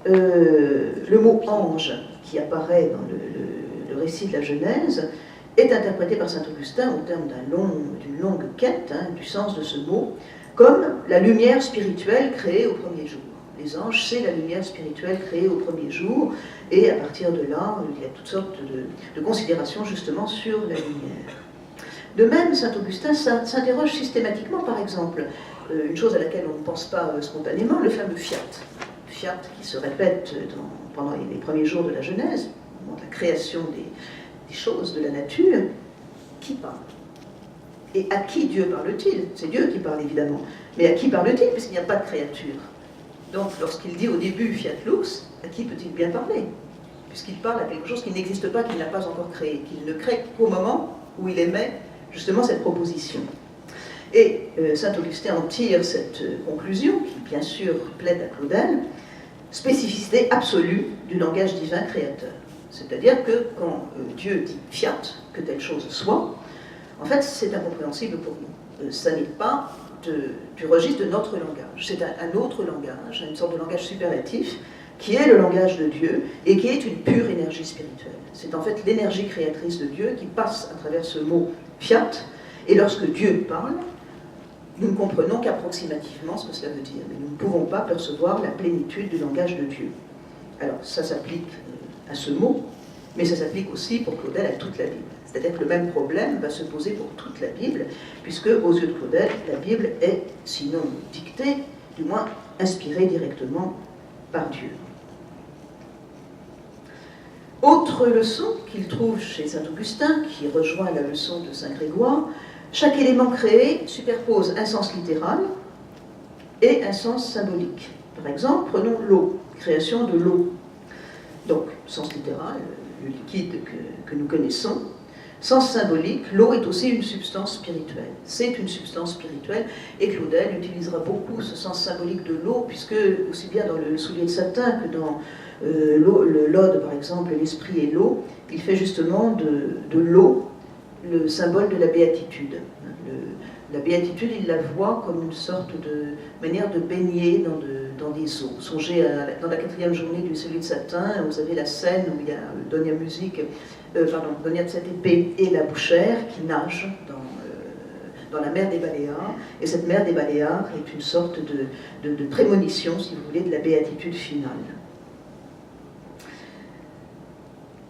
le mot ange qui apparaît dans le récit de la Genèse est interprété par Saint-Augustin au terme d'une longue quête du sens de ce mot, comme la lumière spirituelle créée au premier jour. Les anges, c'est la lumière spirituelle créée au premier jour, et à partir de là, il y a toutes sortes de considérations justement sur la lumière. De même, Saint-Augustin s'interroge systématiquement, par exemple, une chose à laquelle on ne pense pas spontanément, le fameux fiat. Fiat qui se répète pendant les premiers jours de la Genèse, au moment de la création des choses, de la nature. Qui parle? Et à qui Dieu parle-t-il? C'est Dieu qui parle évidemment. Mais à qui parle-t-il puisqu'il n'y a pas de créature? Donc lorsqu'il dit au début fiat lux, à qui peut-il bien parler? Puisqu'il parle à quelque chose qui n'existe pas, qu'il n'a pas encore créé, qu'il ne crée qu'au moment où il émet justement cette proposition. Et Saint-Augustin en tire cette conclusion, qui bien sûr plaide à Claudel, spécificité absolue du langage divin créateur. C'est-à-dire que quand Dieu dit fiat, que telle chose soit, en fait c'est incompréhensible pour nous. Ça n'est pas du registre de notre langage, c'est un autre langage, une sorte de langage superlatif, qui est le langage de Dieu et qui est une pure énergie spirituelle. C'est en fait l'énergie créatrice de Dieu qui passe à travers ce mot fiat, et lorsque Dieu parle, nous ne comprenons qu'approximativement ce que cela veut dire, mais nous ne pouvons pas percevoir la plénitude du langage de Dieu. Alors ça s'applique à ce mot, mais ça s'applique aussi pour Claudel à toute la Bible. C'est-à-dire que le même problème va se poser pour toute la Bible, puisque aux yeux de Claudel, la Bible est, sinon dictée, du moins inspirée directement par Dieu. Autre leçon qu'il trouve chez saint Augustin, qui rejoint la leçon de saint Grégoire, chaque élément créé superpose un sens littéral et un sens symbolique. Par exemple, prenons l'eau, création de l'eau. Donc, sens littéral, le liquide que nous connaissons. Sens symbolique, l'eau est aussi une substance spirituelle. C'est une substance spirituelle, et Claudel utilisera beaucoup ce sens symbolique de l'eau, puisque aussi bien dans le soulier de satin que dans l'Ode, par exemple, l'esprit et l'eau, il fait justement de l'eau le symbole de la béatitude. La béatitude, il la voit comme une sorte de manière de baigner dans des eaux. Songez dans la 4e journée du soulier de satin, vous avez la scène où il y a Donia Tsatepe et la bouchère qui nagent dans la mer des Baléares, et cette mer des Baléares est une sorte de prémonition, si vous voulez, de la béatitude finale.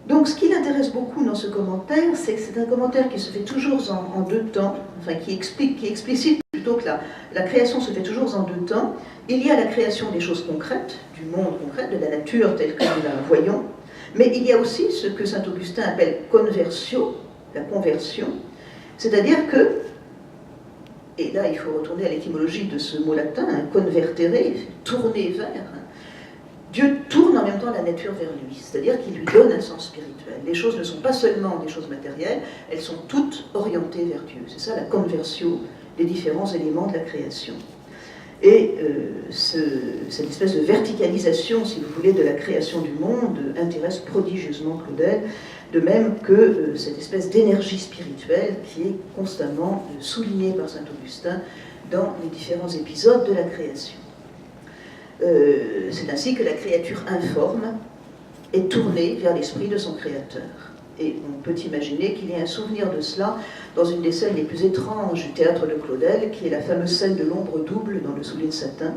Donc ce qui l'intéresse beaucoup dans ce commentaire, c'est que c'est un commentaire qui se fait toujours en deux temps, enfin qui explicite plutôt que la création se fait toujours en deux temps. Il y a la création des choses concrètes, du monde concret, de la nature telle que nous la voyons, mais il y a aussi ce que saint Augustin appelle conversio, la conversion, c'est-à-dire que et là il faut retourner à l'étymologie de ce mot latin, convertere, tourner vers, Dieu tourne en même temps la nature vers lui, c'est-à-dire qu'il lui donne un sens spirituel. Les choses ne sont pas seulement des choses matérielles, elles sont toutes orientées vers Dieu. C'est ça la conversio des différents éléments de la création. Et cette espèce de verticalisation, si vous voulez, de la création du monde intéresse prodigieusement Claudel, de même que cette espèce d'énergie spirituelle qui est constamment soulignée par saint Augustin dans les différents épisodes de la création. C'est ainsi que la créature informe est tournée vers l'esprit de son créateur. Et on peut imaginer qu'il y ait un souvenir de cela dans une des scènes les plus étranges du théâtre de Claudel, qui est la fameuse scène de l'ombre double dans Le Soulier de satin,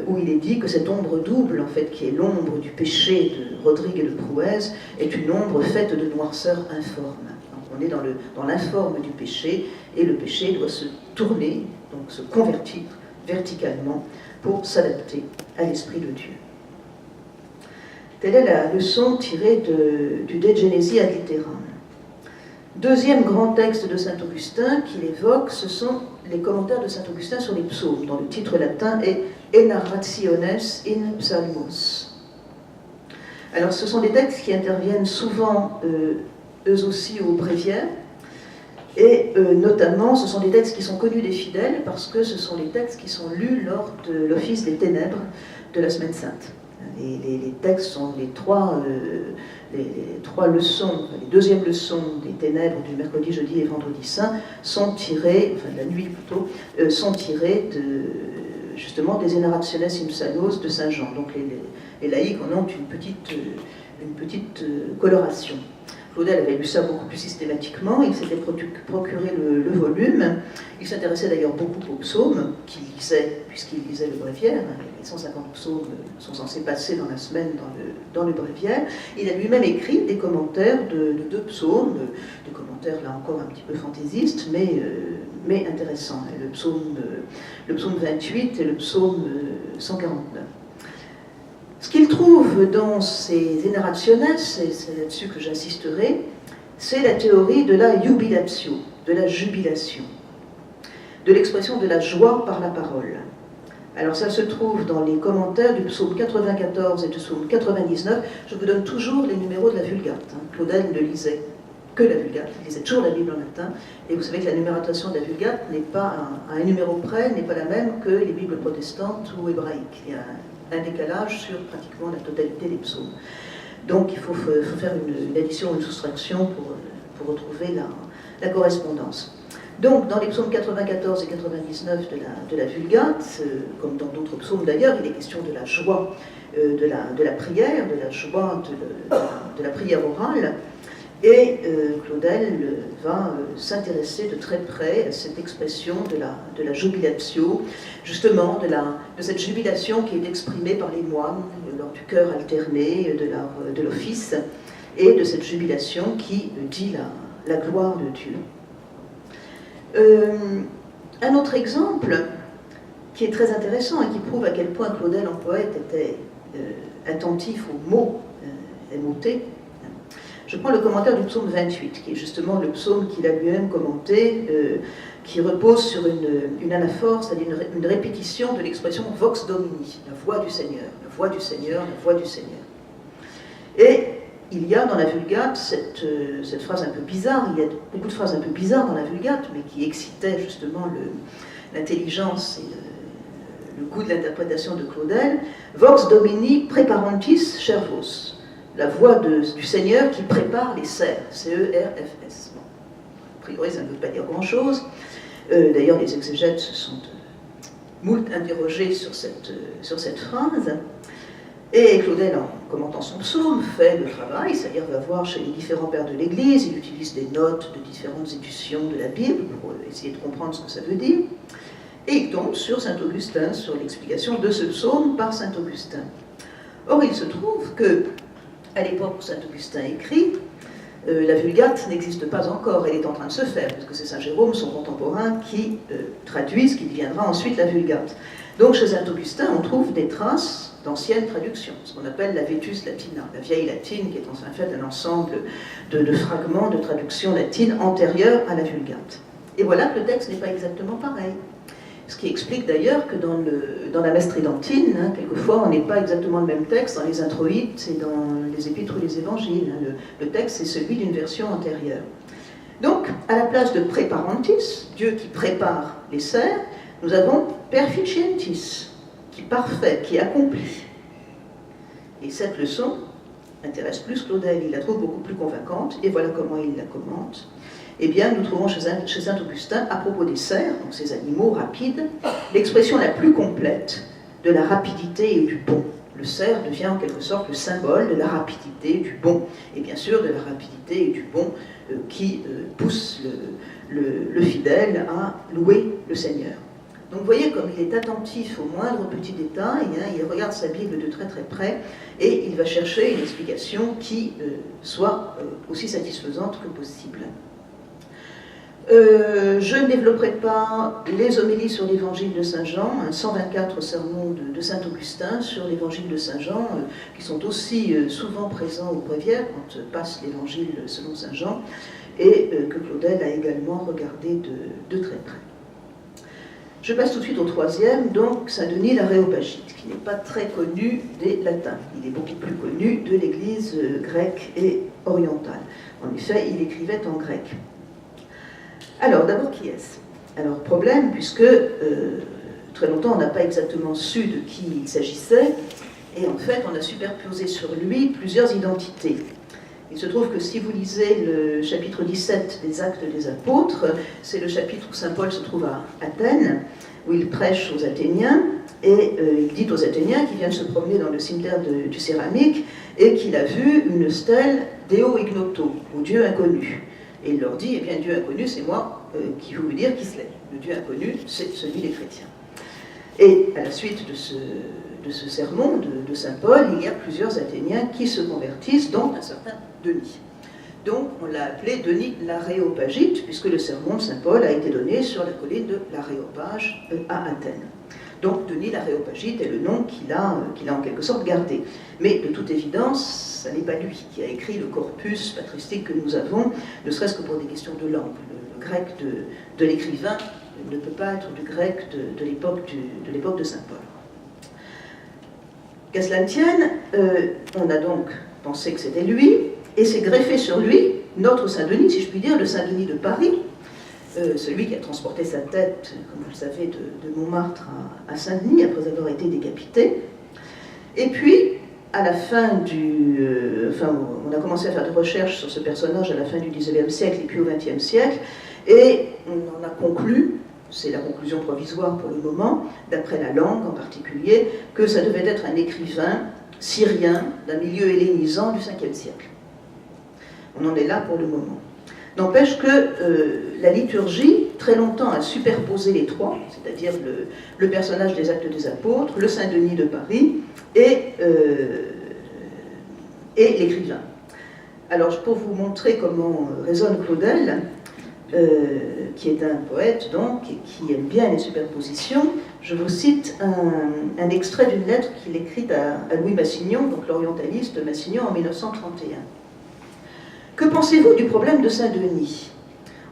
où il est dit que cette ombre double, en fait, qui est l'ombre du péché de Rodrigue et de Prouès, est une ombre faite de noirceur informe. Donc on est dans l'informe du péché, et le péché doit se tourner, donc se convertir verticalement pour s'adapter à l'Esprit de Dieu. Telle est la leçon tirée du De Genesi ad litteram. Deuxième grand texte de saint Augustin qu'il évoque, ce sont les commentaires de saint Augustin sur les psaumes, dont le titre latin est Enarrationes in Psalmos. Alors ce sont des textes qui interviennent souvent, eux aussi, au bréviaire, et notamment ce sont des textes qui sont connus des fidèles parce que ce sont les textes qui sont lus lors de l'office des ténèbres de la Semaine Sainte. Les textes sont les trois leçons, les deuxièmes leçons des ténèbres du mercredi, jeudi et vendredi saint sont tirées, enfin de la nuit plutôt, sont tirées justement des Enarrationes in Psalmos de Saint Jean. Donc les laïcs en ont une petite coloration. Claudel avait lu ça beaucoup plus systématiquement, il s'était procuré le volume, il s'intéressait d'ailleurs beaucoup aux psaumes qu'il lisait, puisqu'il lisait le bréviaire, les 150 psaumes sont censés passer dans la semaine dans le bréviaire. Il a lui-même écrit des commentaires de 2 psaumes, des commentaires là encore un petit peu fantaisistes, mais intéressants, le psaume 28 et le psaume 149. Ce qu'il trouve dans ces Enarrationes, et c'est là-dessus que j'insisterai, c'est la théorie de la jubilatio, de la jubilation, de l'expression de la joie par la parole. Alors ça se trouve dans les commentaires du psaume 94 et du psaume 99. Je vous donne toujours les numéros de la Vulgate. Claudel ne lisait que la Vulgate, il lisait toujours la Bible en latin, et vous savez que la numérotation de la Vulgate n'est pas, à un numéro près, n'est pas la même que les Bibles protestantes ou hébraïques. Il y a un décalage sur pratiquement la totalité des psaumes. Donc il faut faire une addition ou une soustraction pour retrouver la correspondance. Donc dans les psaumes 94 et 99 de la Vulgate, comme dans d'autres psaumes d'ailleurs, il est question de la joie de la prière, de la joie de la prière orale, et Claudel va s'intéresser de très près à cette expression de la jubilatio, justement de cette jubilation qui est exprimée par les moines lors du chœur alterné de l'office, et de cette jubilation qui dit la gloire de Dieu. Un autre exemple qui est très intéressant et qui prouve à quel point Claudel en poète était attentif aux mots émoutés. Je prends le commentaire du psaume 28, qui est justement le psaume qu'il a lui-même commenté, qui repose sur une anaphore, c'est-à-dire une répétition de l'expression vox domini, la voix du Seigneur, la voix du Seigneur, la voix du Seigneur. Et il y a dans la Vulgate cette phrase un peu bizarre, il y a beaucoup de phrases un peu bizarres dans la Vulgate, mais qui excitaient justement l'intelligence et le goût de l'interprétation de Claudel. Vox domini preparantis servos. La voix du Seigneur qui prépare les serfs, C-E-R-F-S. Bon. A priori, ça ne veut pas dire grand-chose. D'ailleurs, les exégètes se sont moult interrogés sur cette phrase. Et Claudel, en commentant son psaume, fait le travail, c'est-à-dire va voir chez les différents pères de l'Église, il utilise des notes de différentes éditions de la Bible pour essayer de comprendre ce que ça veut dire. Et il tombe sur saint Augustin, sur l'explication de ce psaume par saint Augustin. Or, il se trouve que à l'époque où saint Augustin écrit, la Vulgate n'existe pas encore, elle est en train de se faire, puisque c'est saint Jérôme, son contemporain, qui traduit ce qui deviendra ensuite la Vulgate. Donc chez saint Augustin, on trouve des traces d'anciennes traductions, ce qu'on appelle la Vetus Latina, la vieille latine, qui est en fait un ensemble de fragments de traductions latines antérieures à la Vulgate. Et voilà que le texte n'est pas exactement pareil. Ce qui explique d'ailleurs que dans la messe tridentine, hein, quelquefois on n'est pas exactement le même texte dans les introïtes et dans les épîtres ou les évangiles. Hein. Le texte est celui d'une version antérieure. Donc, à la place de preparantis, Dieu qui prépare les serfs, nous avons perficientis, qui parfait, qui accomplit. Et cette leçon intéresse plus Claudel, il la trouve beaucoup plus convaincante, et voilà comment il la commente. Eh bien, nous trouvons chez saint Augustin, à propos des cerfs, donc ces animaux rapides, l'expression la plus complète de la rapidité et du bon. Le cerf devient en quelque sorte le symbole de la rapidité, du bon, et bien sûr de la rapidité et du bon qui pousse le fidèle à louer le Seigneur. Donc vous voyez comme il est attentif aux moindres petits détails, hein, il regarde sa Bible de très très près, et il va chercher une explication qui soit aussi satisfaisante que possible. Je ne développerai pas les homélies sur l'évangile de Saint Jean, 124 sermons de Saint Augustin sur l'évangile de Saint Jean, qui sont aussi souvent présents au bréviaire quand passe l'évangile selon Saint Jean, et que Claudel a également regardé de très près. Je passe tout de suite au troisième, donc Saint-Denis l'Aréopagite, qui n'est pas très connu des latins. Il est beaucoup plus connu de l'Église grecque et orientale. En effet, il écrivait en grec. Alors, d'abord, qui est-ce? Alors, problème, puisque très longtemps, on n'a pas exactement su de qui il s'agissait, et en fait, on a superposé sur lui plusieurs identités. Il se trouve que si vous lisez le chapitre 17 des Actes des Apôtres, c'est le chapitre où saint Paul se trouve à Athènes, où il prêche aux Athéniens, et il dit aux Athéniens qu'il vient de se promener dans le cimetière du Céramique, et qu'il a vu une stèle Deo Ignoto, au Dieu inconnu. Et il leur dit, eh bien, Dieu inconnu, c'est moi qui veux vous dire qui se l'est. Le Dieu inconnu, c'est celui des chrétiens. Et à la suite de ce sermon de saint Paul, il y a plusieurs Athéniens qui se convertissent, dont un certain Denis. Donc, on l'a appelé Denis l'Aréopagite, puisque le sermon de saint Paul a été donné sur la colline de l'Aréopage à Athènes. Donc, Denis l'Aréopagite est le nom qu'il a en quelque sorte gardé. Mais de toute évidence, ce n'est pas lui qui a écrit le corpus patristique que nous avons, ne serait-ce que pour des questions de langue. Le grec de l'écrivain ne peut pas être du grec de l'époque de saint Paul. Qu'à cela ne tienne, on a donc pensé que c'était lui, et s'est greffé sur lui notre Saint-Denis, si je puis dire, le Saint-Denis de Paris, celui qui a transporté sa tête, comme vous le savez, de Montmartre à Saint-Denis, après avoir été décapité. Et puis, à la fin on a commencé à faire des recherches sur ce personnage à la fin du XIXe siècle et puis au XXe siècle, et on en a conclu, c'est la conclusion provisoire pour le moment, d'après la langue en particulier, que ça devait être un écrivain syrien d'un milieu hellénisant du 5e siècle. On en est là pour le moment. N'empêche que la liturgie, très longtemps, a superposé les trois, c'est-à-dire le personnage des Actes des Apôtres, le Saint-Denis de Paris et l'écrivain. Alors, pour vous montrer comment raisonne Claudel, qui est un poète, donc, et qui aime bien les superpositions, je vous cite un extrait d'une lettre qu'il écrit à Louis Massignon, donc l'orientaliste Massignon, en 1931. Que pensez-vous du problème de Saint-Denis?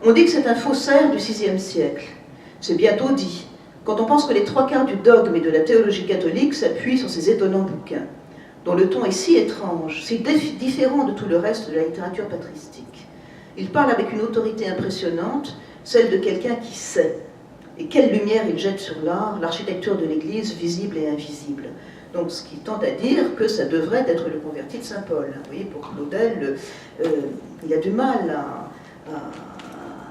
On dit que c'est un faussaire du VIe siècle. C'est bientôt dit, quand on pense que les 3/4 du dogme et de la théologie catholique s'appuient sur ces étonnants bouquins, dont le ton est si étrange, si différent de tout le reste de la littérature patristique. Il parle avec une autorité impressionnante, celle de quelqu'un qui sait. Et quelle lumière il jette sur l'art, l'architecture de l'Église, visible et invisible. Donc, ce qui tente à dire que ça devrait être le converti de saint Paul. Vous voyez, pour Claudel, il a du mal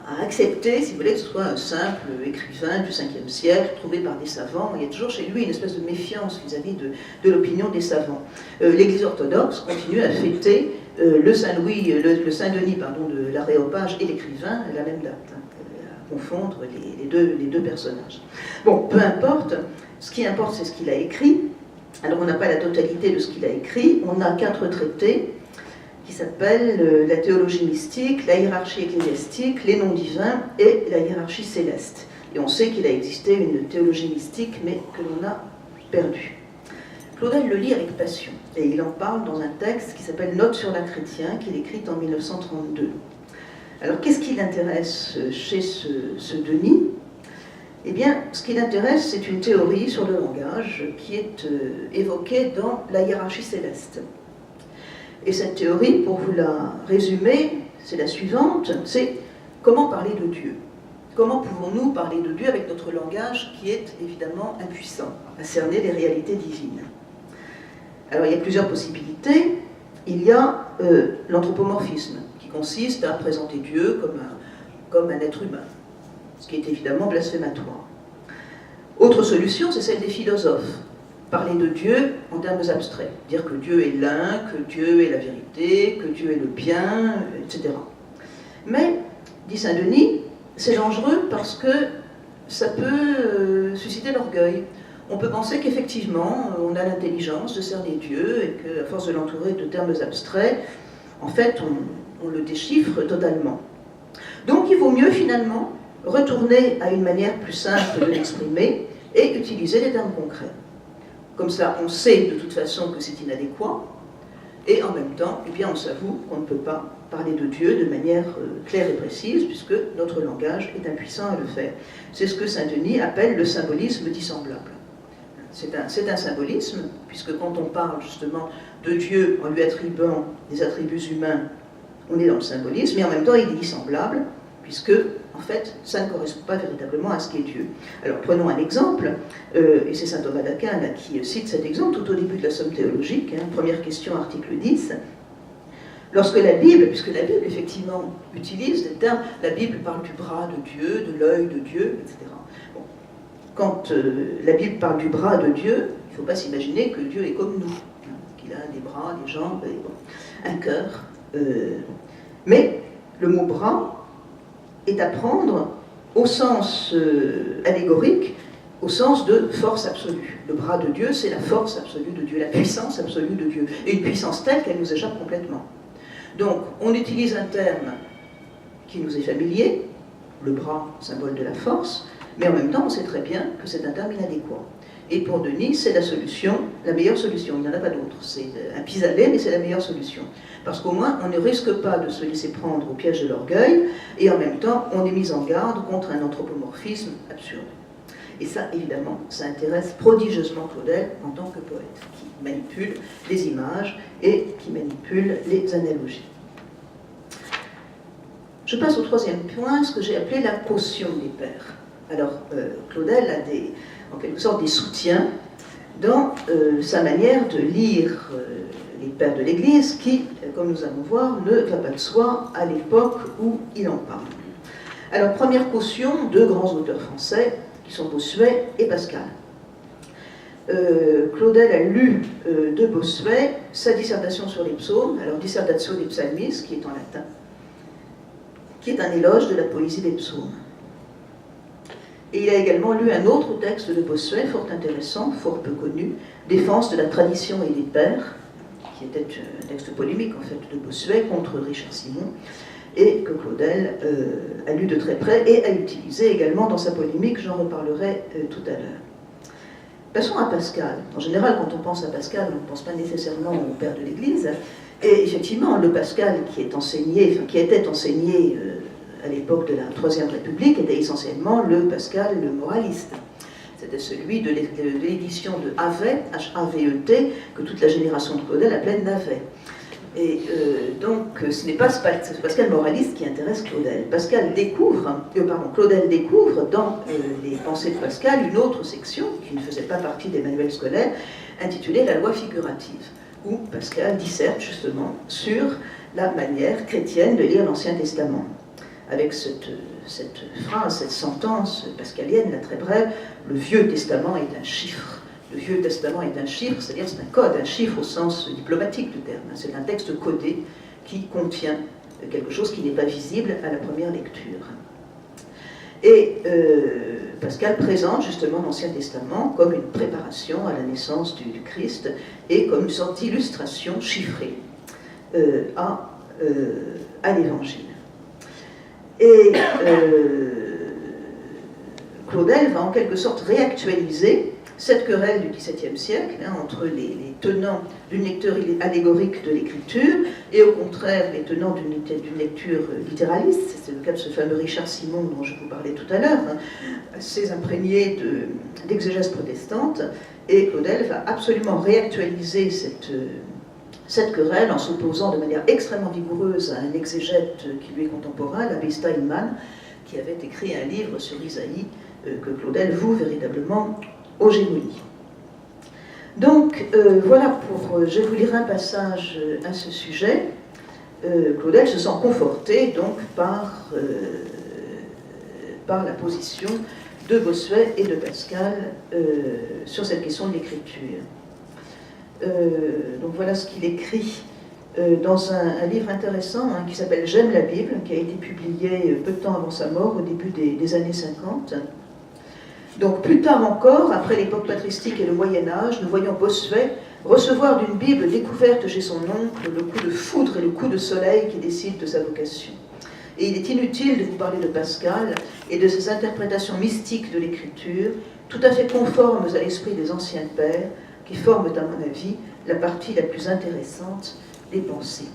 à accepter, si vous voulez, que ce soit un simple écrivain du 5e siècle, trouvé par des savants. Il y a toujours chez lui une espèce de méfiance vis-à-vis de l'opinion des savants. L'Église orthodoxe continue à fêter le Saint-Denis de l'Aréopage et l'écrivain à la même date, à confondre les deux personnages. Bon, peu importe, ce qui importe, c'est ce qu'il a écrit. Alors, on n'a pas la totalité de ce qu'il a écrit, on a 4 traités qui s'appellent la théologie mystique, la hiérarchie ecclésiastique, les noms divins et la hiérarchie céleste. Et on sait qu'il a existé une théologie mystique, mais que l'on a perdue. Claudel le lit avec passion, et il en parle dans un texte qui s'appelle Notes sur l'art chrétien, qu'il écrit en 1932. Alors qu'est-ce qui l'intéresse chez ce Denis? Eh bien, ce qui l'intéresse, c'est une théorie sur le langage qui est évoquée dans la hiérarchie céleste. Et cette théorie, pour vous la résumer, c'est la suivante, c'est comment parler de Dieu. Comment pouvons-nous parler de Dieu avec notre langage qui est évidemment impuissant à cerner les réalités divines? Alors il y a plusieurs possibilités. Il y a l'anthropomorphisme, qui consiste à présenter Dieu comme un être humain, ce qui est évidemment blasphématoire. Autre solution, c'est celle des philosophes. Parler de Dieu en termes abstraits. Dire que Dieu est l'un, que Dieu est la vérité, que Dieu est le bien, etc. Mais, dit saint Denis, c'est dangereux parce que ça peut susciter l'orgueil. On peut penser qu'effectivement, on a l'intelligence de cerner Dieu et qu'à force de l'entourer de termes abstraits, en fait, on le déchiffre totalement. Donc, il vaut mieux finalement retourner à une manière plus simple de l'exprimer et utiliser des termes concrets. Comme ça, on sait de toute façon que c'est inadéquat, et en même temps, eh bien, on s'avoue qu'on ne peut pas parler de Dieu de manière claire et précise, puisque notre langage est impuissant à le faire. C'est ce que saint Denis appelle le symbolisme dissemblable. C'est un symbolisme, puisque quand on parle justement de Dieu en lui attribuant des attributs humains, on est dans le symbolisme, mais en même temps, il est dissemblable, puisque, en fait, ça ne correspond pas véritablement à ce qu'est Dieu. Alors, prenons un exemple, et c'est saint Thomas d'Aquin qui cite cet exemple tout au début de la Somme théologique, première question, article 10. Lorsque la Bible, puisque la Bible, effectivement, utilise des termes, la Bible parle du bras de Dieu, de l'œil de Dieu, etc. Bon. Quand la Bible parle du bras de Dieu, il ne faut pas s'imaginer que Dieu est comme nous, qu'il a des bras, des jambes, et bon, un cœur. Mais le mot bras est à prendre au sens allégorique, au sens de force absolue. Le bras de Dieu, c'est la force absolue de Dieu, la puissance absolue de Dieu, et une puissance telle qu'elle nous échappe complètement. Donc, on utilise un terme qui nous est familier, le bras, symbole de la force, mais en même temps, on sait très bien que c'est un terme inadéquat. Et pour Denis, c'est la solution, la meilleure solution, il n'y en a pas d'autre. C'est un pis-aller, mais c'est la meilleure solution. Parce qu'au moins, on ne risque pas de se laisser prendre au piège de l'orgueil, et en même temps, on est mis en garde contre un anthropomorphisme absurde. Et ça, évidemment, ça intéresse prodigieusement Claudel en tant que poète, qui manipule les images et qui manipule les analogies. Je passe au troisième point, ce que j'ai appelé la caution des pères. Alors, Claudel a en quelque sorte des soutiens dans sa manière de lire les pères de l'Église, qui, comme nous allons voir, ne va pas de soi à l'époque où il en parle. Alors, première caution, deux grands auteurs français, qui sont Bossuet et Pascal. Claudel a lu de Bossuet sa dissertation sur les psaumes, alors Dissertatio de Psalmis, qui est en latin, qui est un éloge de la poésie des psaumes. Et il a également lu un autre texte de Bossuet, fort intéressant, fort peu connu, Défense de la tradition et des pères, qui était un texte polémique en fait de Bossuet contre Richard Simon, et que Claudel a lu de très près et a utilisé également dans sa polémique, j'en reparlerai tout à l'heure. Passons à Pascal. En général, quand on pense à Pascal, on ne pense pas nécessairement au père de l'Église, et effectivement, le Pascal qui était enseigné à l'époque de la Troisième République était essentiellement le Pascal le moraliste. C'était celui de l'édition de Havet, H-A-V-E-T, que toute la génération de Claudel appelait Navet. Et donc, ce n'est pas Pascal moraliste qui intéresse Claudel. Claudel découvre dans les pensées de Pascal une autre section, qui ne faisait pas partie des manuels scolaires, intitulée La loi figurative, où Pascal disserte justement sur la manière chrétienne de lire l'Ancien Testament. Avec cette phrase, cette sentence pascalienne, là, très brève, le Vieux Testament est un chiffre. Le Vieux Testament est un chiffre, c'est-à-dire c'est un code, un chiffre au sens diplomatique du terme. C'est un texte codé qui contient quelque chose qui n'est pas visible à la première lecture. Et Pascal présente justement l'Ancien Testament comme une préparation à la naissance du Christ et comme une sorte d'illustration chiffrée à l'Évangile. Et Claudel va en quelque sorte réactualiser cette querelle du XVIIe siècle entre les tenants d'une lecture allégorique de l'écriture et au contraire les tenants d'une lecture littéraliste. C'est le cas de ce fameux Richard Simon dont je vous parlais tout à l'heure, assez imprégné d'exégèse protestante, et Claudel va absolument réactualiser cette querelle en s'opposant de manière extrêmement vigoureuse à un exégète qui lui est contemporain, l'abbé Steinmann, qui avait écrit un livre sur Isaïe que Claudel voue véritablement aux gémonies. Donc voilà, je vais vous lire un passage à ce sujet. Claudel se sent conforté donc par la position de Bossuet et de Pascal sur cette question de l'écriture. Donc voilà ce qu'il écrit dans un livre intéressant qui s'appelle « J'aime la Bible », qui a été publié peu de temps avant sa mort, au début des années 50. Donc plus tard encore, après l'époque patristique et le Moyen-Âge, nous voyons Bossuet recevoir d'une Bible découverte chez son oncle le coup de foudre et le coup de soleil qui décident de sa vocation. Et il est inutile de vous parler de Pascal et de ses interprétations mystiques de l'écriture, tout à fait conformes à l'esprit des anciens pères, qui forment, à mon avis, la partie la plus intéressante des pensées.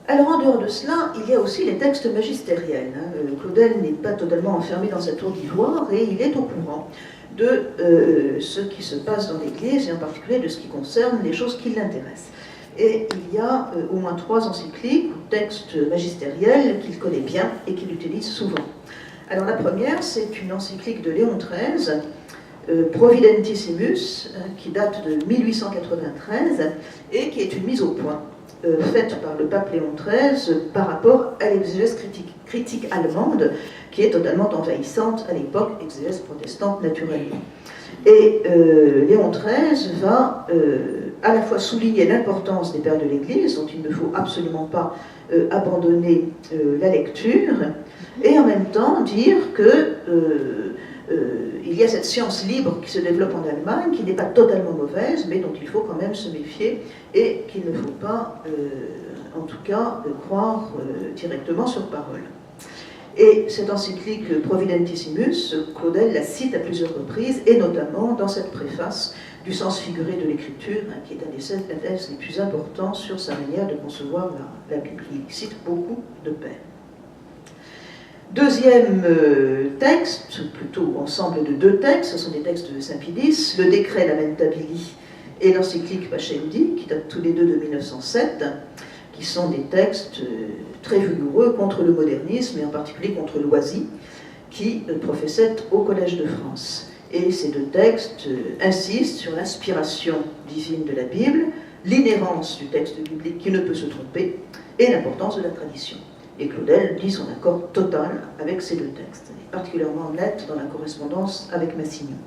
Alors, en dehors de cela, il y a aussi les textes magistériels. Claudel n'est pas totalement enfermé dans sa tour d'ivoire et il est au courant de ce qui se passe dans l'Église et en particulier de ce qui concerne les choses qui l'intéressent. Et il y a au moins 3 encycliques ou textes magistériels qu'il connaît bien et qu'il utilise souvent. Alors, la première, c'est une encyclique de Léon XIII, Providentissimus, qui date de 1893 et qui est une mise au point faite par le pape Léon XIII par rapport à l'exégèse critique allemande, qui est totalement envahissante à l'époque, exégèse protestante naturellement. Et Léon XIII va à la fois souligner l'importance des pères de l'Église, dont il ne faut absolument pas abandonner la lecture, et en même temps dire que il y a cette science libre qui se développe en Allemagne, qui n'est pas totalement mauvaise, mais dont il faut quand même se méfier, et qu'il ne faut pas, en tout cas, croire directement sur parole. Et cette encyclique Providentissimus, Claudel la cite à plusieurs reprises, et notamment dans cette préface du sens figuré de l'écriture, qui est un des textes les plus importants sur sa manière de concevoir la Bible. Il cite beaucoup de pères. Deuxième texte, plutôt ensemble de 2 textes, ce sont des textes de Saint Pidis, le décret Lamentabili et l'encyclique Pascendi, qui datent tous les deux de 1907, qui sont des textes très vigoureux contre le modernisme et en particulier contre Loisy, qui professait au Collège de France. Et ces 2 textes insistent sur l'inspiration divine de la Bible, l'inhérence du texte biblique qui ne peut se tromper et l'importance de la tradition. Et Claudel dit son accord total avec ces 2 textes, particulièrement net dans la correspondance avec Massignon.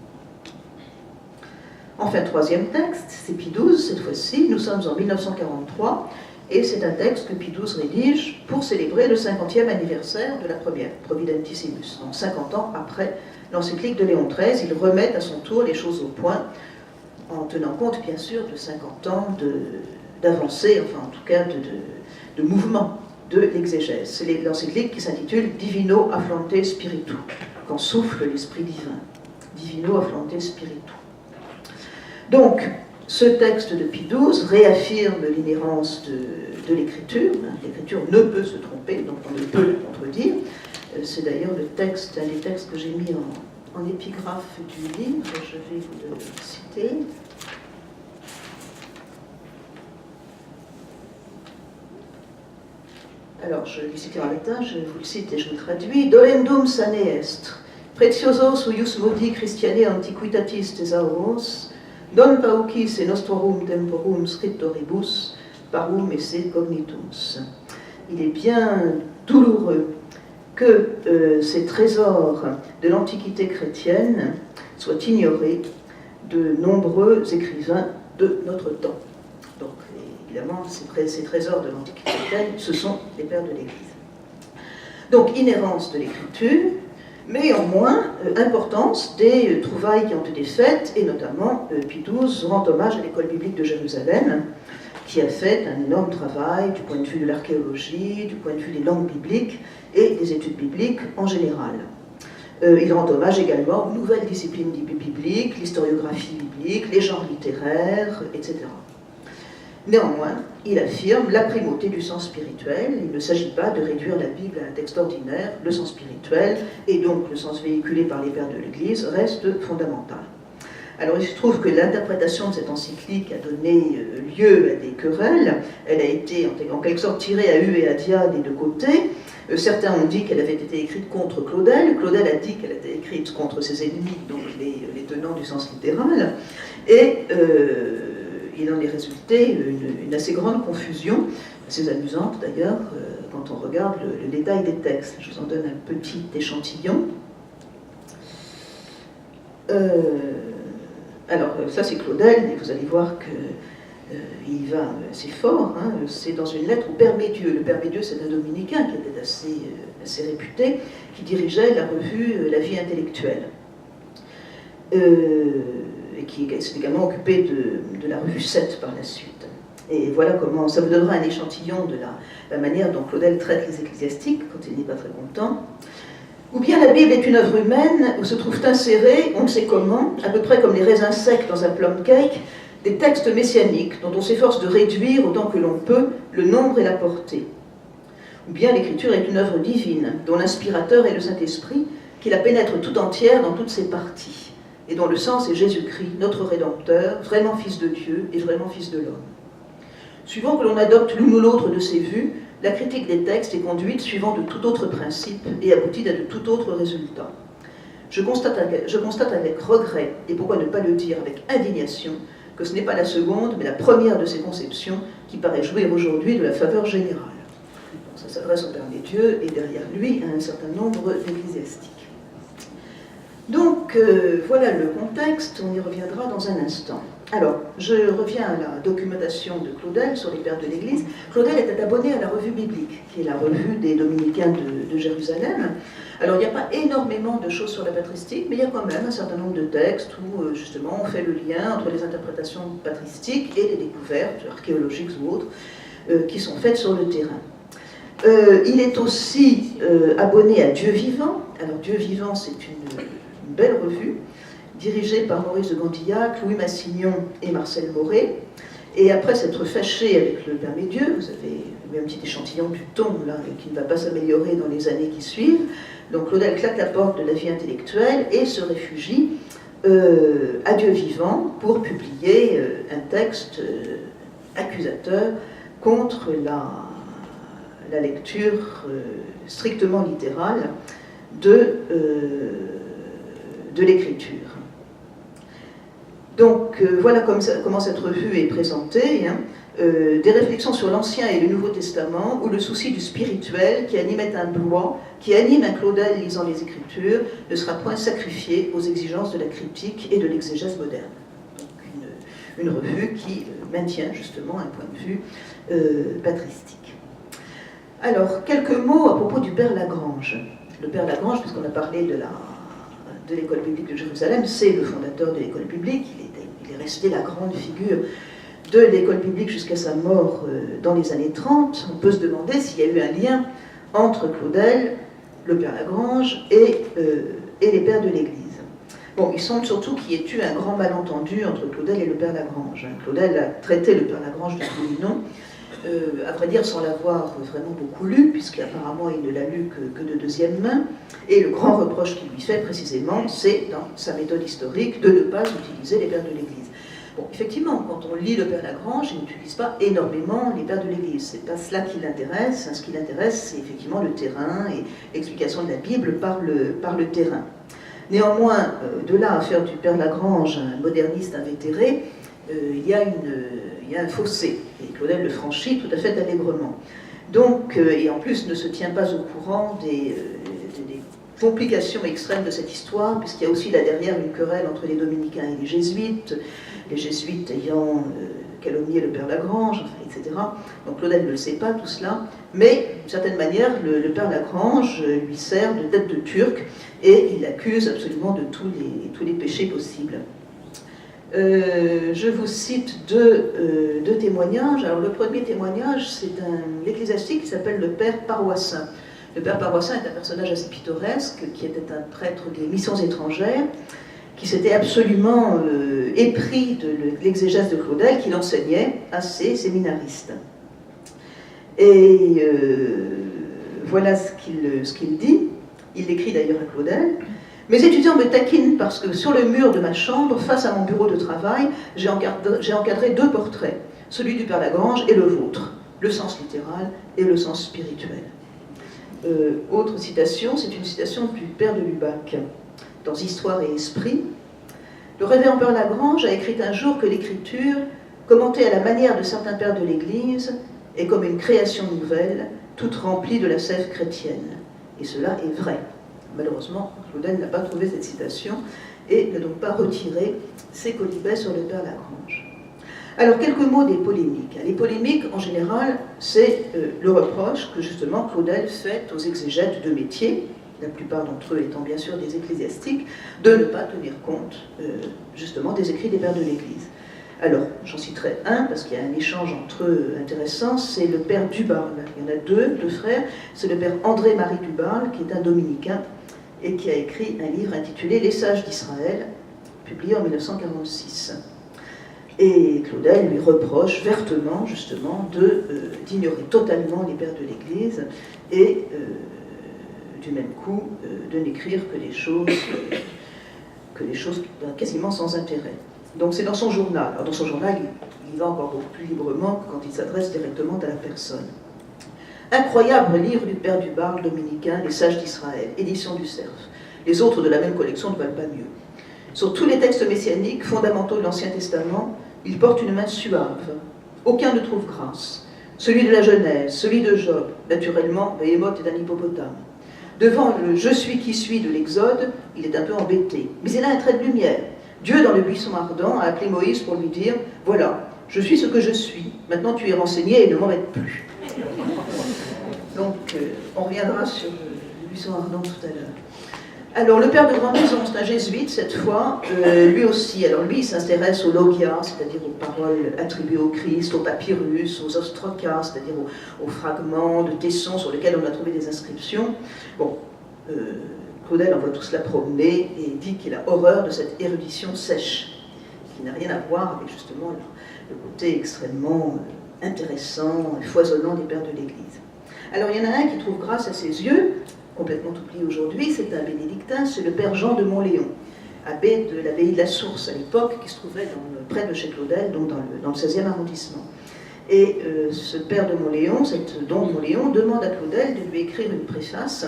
Enfin, 3e texte, c'est Pie XII, cette fois-ci, nous sommes en 1943, et c'est un texte que Pie XII rédige pour célébrer le 50e anniversaire de la première, Providentissimus. Donc 50 ans après l'encyclique de Léon XIII, il remet à son tour les choses au point, en tenant compte, bien sûr, de 50 ans d'avancée, enfin en tout cas de mouvement de l'exégèse. C'est l'encyclique qui s'intitule Divino Afflante Spiritu, quand souffle l'Esprit divin. Divino Afflante Spiritu. Donc, ce texte de Pie XII réaffirme l'inhérence de l'écriture. L'écriture ne peut se tromper, donc on ne peut la contredire. C'est d'ailleurs un des textes que j'ai mis en épigraphe du livre. Je vais vous le citer. Alors, je vais citer en latin, je vous le cite et je vous le traduis. Dolendum sane est, preciosos uius modi Christiane antiquitatis thesauros, non paucis et nostrorum temporum scriptoribus, parum esse cognitums. Il est bien douloureux que ces trésors de l'Antiquité chrétienne soient ignorés de nombreux écrivains de notre temps. Donc, évidemment, ces trésors de l'Antiquité chrétienne, ce sont les pères de l'Église. Donc, inhérence de l'écriture, mais en moins, importance des trouvailles qui ont été faites, et notamment Pie XII rend hommage à l'école biblique de Jérusalem, qui a fait un énorme travail du point de vue de l'archéologie, du point de vue des langues bibliques et des études bibliques en général. Il rend hommage également aux nouvelles disciplines bibliques, l'historiographie biblique, les genres littéraires, etc. Néanmoins, il affirme la primauté du sens spirituel. Il ne s'agit pas de réduire la Bible à un texte ordinaire. Le sens spirituel, et donc le sens véhiculé par les pères de l'Église, reste fondamental. Alors il se trouve que l'interprétation de cette encyclique a donné lieu à des querelles. Elle a été en quelque sorte tirée à U et à Dia des deux côtés. Certains ont dit qu'elle avait été écrite contre Claudel. Claudel a dit qu'elle était écrite contre ses ennemis, donc les tenants du sens littéral. Et il en est résulté une assez grande confusion, assez amusante d'ailleurs, quand on regarde le détail des textes. Je vous en donne un petit échantillon. Alors, ça c'est Claudel, et vous allez voir qu'il va assez fort. Hein. C'est dans une lettre au Père Médieux. Le Père Médieux, c'est un dominicain qui était assez réputé, qui dirigeait la revue La Vie intellectuelle. Et qui s'est également occupé de la revue 7 par la suite. Et voilà comment ça vous donnera un échantillon de la manière dont Claudel traite les ecclésiastiques quand il n'est pas très content. Ou bien la Bible est une œuvre humaine où se trouvent insérés, on ne sait comment, à peu près comme les raisins secs dans un plum cake, des textes messianiques dont on s'efforce de réduire autant que l'on peut le nombre et la portée. Ou bien l'écriture est une œuvre divine dont l'inspirateur est le Saint-Esprit qui la pénètre tout entière dans toutes ses parties et dont le sens est Jésus-Christ, notre Rédempteur, vraiment Fils de Dieu et vraiment Fils de l'homme. Suivant que l'on adopte l'une ou l'autre de ces vues, la critique des textes est conduite suivant de tout autre principe et aboutit à de tout autre résultat. Je constate avec regret, et pourquoi ne pas le dire avec indignation, que ce n'est pas la seconde, mais la première de ces conceptions qui paraît jouir aujourd'hui de la faveur générale. Bon, ça s'adresse au Père des Dieux et derrière lui à un certain nombre d'ecclésiastiques. Donc, voilà le contexte, on y reviendra dans un instant. Alors, je reviens à la documentation de Claudel sur les pères de l'Église. Claudel était abonné à la revue biblique, qui est la revue des dominicains de Jérusalem. Alors, il n'y a pas énormément de choses sur la patristique, mais il y a quand même un certain nombre de textes où, justement, on fait le lien entre les interprétations patristiques et les découvertes archéologiques ou autres qui sont faites sur le terrain. Il est aussi abonné à Dieu Vivant. Alors, Dieu Vivant, c'est une belle revue, dirigée par Maurice de Gantillac, Louis Massignon et Marcel Moret. Et après s'être fâché avec le Père Médieux, vous avez un petit échantillon du ton là, qui ne va pas s'améliorer dans les années qui suivent. Donc Claudel claque la porte de La Vie intellectuelle et se réfugie à Dieu Vivant pour publier un texte accusateur contre la lecture strictement littérale de l'écriture. Donc voilà comment cette revue est présentée, hein. Des réflexions sur l'Ancien et le Nouveau Testament, où le souci du spirituel qui animait un Blois, qui anime un Claudel lisant les Écritures, ne sera point sacrifié aux exigences de la critique et de l'exégèse moderne. Donc une revue qui maintient justement un point de vue patristique. Alors, quelques mots à propos du Père Lagrange. Le Père Lagrange, puisqu'on a parlé de l'école publique de Jérusalem, c'est le fondateur de l'école publique, il est resté la grande figure de l'école publique jusqu'à sa mort dans les années 30. On peut se demander s'il y a eu un lien entre Claudel, le Père Lagrange et les pères de l'Église. Bon, il semble surtout qu'il y ait eu un grand malentendu entre Claudel et le Père Lagrange. Claudel a traité le Père Lagrange de tous les noms, à vrai dire sans l'avoir vraiment beaucoup lu, puisqu'apparemment il ne l'a lu que de deuxième main, et le grand reproche qu'il lui fait précisément, c'est dans sa méthode historique de ne pas utiliser les pères de l'Église. Bon, effectivement, quand on lit le Père Lagrange, il n'utilise pas énormément les pères de l'Église, c'est pas cela qui l'intéresse, ce qui l'intéresse c'est effectivement le terrain et l'explication de la Bible par le terrain. Néanmoins, de là à faire du Père Lagrange un moderniste invétéré, il y a un fossé, et Claudel le franchit tout à fait allègrement. Donc, et en plus ne se tient pas au courant des complications extrêmes de cette histoire, puisqu'il y a aussi là derrière une querelle entre les dominicains et les jésuites ayant calomnié le Père Lagrange, etc. Donc Claudel ne le sait pas tout cela, mais d'une certaine manière, le Père Lagrange lui sert de tête de Turc, et il l'accuse absolument de tous les péchés possibles. Je vous cite deux témoignages. Alors le premier témoignage, c'est un ecclésiastique qui s'appelle le Père Paroissin. Le père Paroissin est un personnage assez pittoresque, qui était un prêtre des missions étrangères, qui s'était absolument épris de l'exégèse de Claudel, qu'il enseignait à ses séminaristes. Et voilà ce qu'il dit. Il l'écrit d'ailleurs à Claudel. Mes étudiants me taquinent parce que sur le mur de ma chambre, face à mon bureau de travail, j'ai encadré 2 portraits, celui du père Lagrange et le vôtre, le sens littéral et le sens spirituel. Autre citation, c'est une citation du père de Lubac, dans Histoire et Esprit. Le révérend père Lagrange a écrit un jour que l'écriture, commentée à la manière de certains pères de l'Église, est comme une création nouvelle, toute remplie de la sève chrétienne. Et cela est vrai. Malheureusement, Claudel n'a pas trouvé cette citation et n'a donc pas retiré ses quolibets sur le père Lagrange. Alors, quelques mots des polémiques. Les polémiques, en général, c'est le reproche que, justement, Claudel fait aux exégètes de métier, la plupart d'entre eux étant bien sûr des ecclésiastiques, de ne pas tenir compte, justement, des écrits des pères de l'Église. Alors, j'en citerai un, parce qu'il y a un échange entre eux intéressant, c'est le père Dubarle. Il y en a deux frères. C'est le père André-Marie Dubarle, qui est un dominicain, et qui a écrit un livre intitulé « Les sages d'Israël », publié en 1946. Et Claudel lui reproche vertement, justement, d'ignorer totalement les pères de l'Église et, du même coup, de n'écrire que des choses quasiment sans intérêt. Donc c'est dans son journal. Alors dans son journal, il va encore beaucoup plus librement que quand il s'adresse directement à la personne. Incroyable livre du père Dubarle, dominicain, Les sages d'Israël, édition du Cerf. Les autres de la même collection ne valent pas mieux. Sur tous les textes messianiques fondamentaux de l'Ancien Testament, il porte une main suave. Aucun ne trouve grâce. Celui de la Genèse, celui de Job, naturellement, Béhémoth est un hippopotame. Devant le « je suis qui suis » de l'Exode, il est un peu embêté. Mais il a un trait de lumière. Dieu, dans le buisson ardent, a appelé Moïse pour lui dire « Voilà, je suis ce que je suis, maintenant tu es renseigné et ne m'embête plus. » Donc, on reviendra sur le buisson ardent tout à l'heure. Alors, le père de Grande Maison, c'est un jésuite cette fois, lui aussi. Alors, lui, il s'intéresse aux logia, c'est-à-dire aux paroles attribuées au Christ, aux papyrus, aux ostrocas, c'est-à-dire aux fragments de tessons sur lesquels on a trouvé des inscriptions. Bon, Claudel envoie tout cela promener et dit qu'il a horreur de cette érudition sèche, qui n'a rien à voir avec justement le côté extrêmement intéressant, foisonnant des pères de l'Église. Alors il y en a un qui trouve grâce à ses yeux, complètement oublié aujourd'hui, c'est un bénédictin, c'est le père Jean de Montléon, abbé de l'abbaye de la Source à l'époque, qui se trouvait près de chez Claudel, donc dans le 16e arrondissement. Et ce père de Montléon, cet don de Montléon, demande à Claudel de lui écrire une préface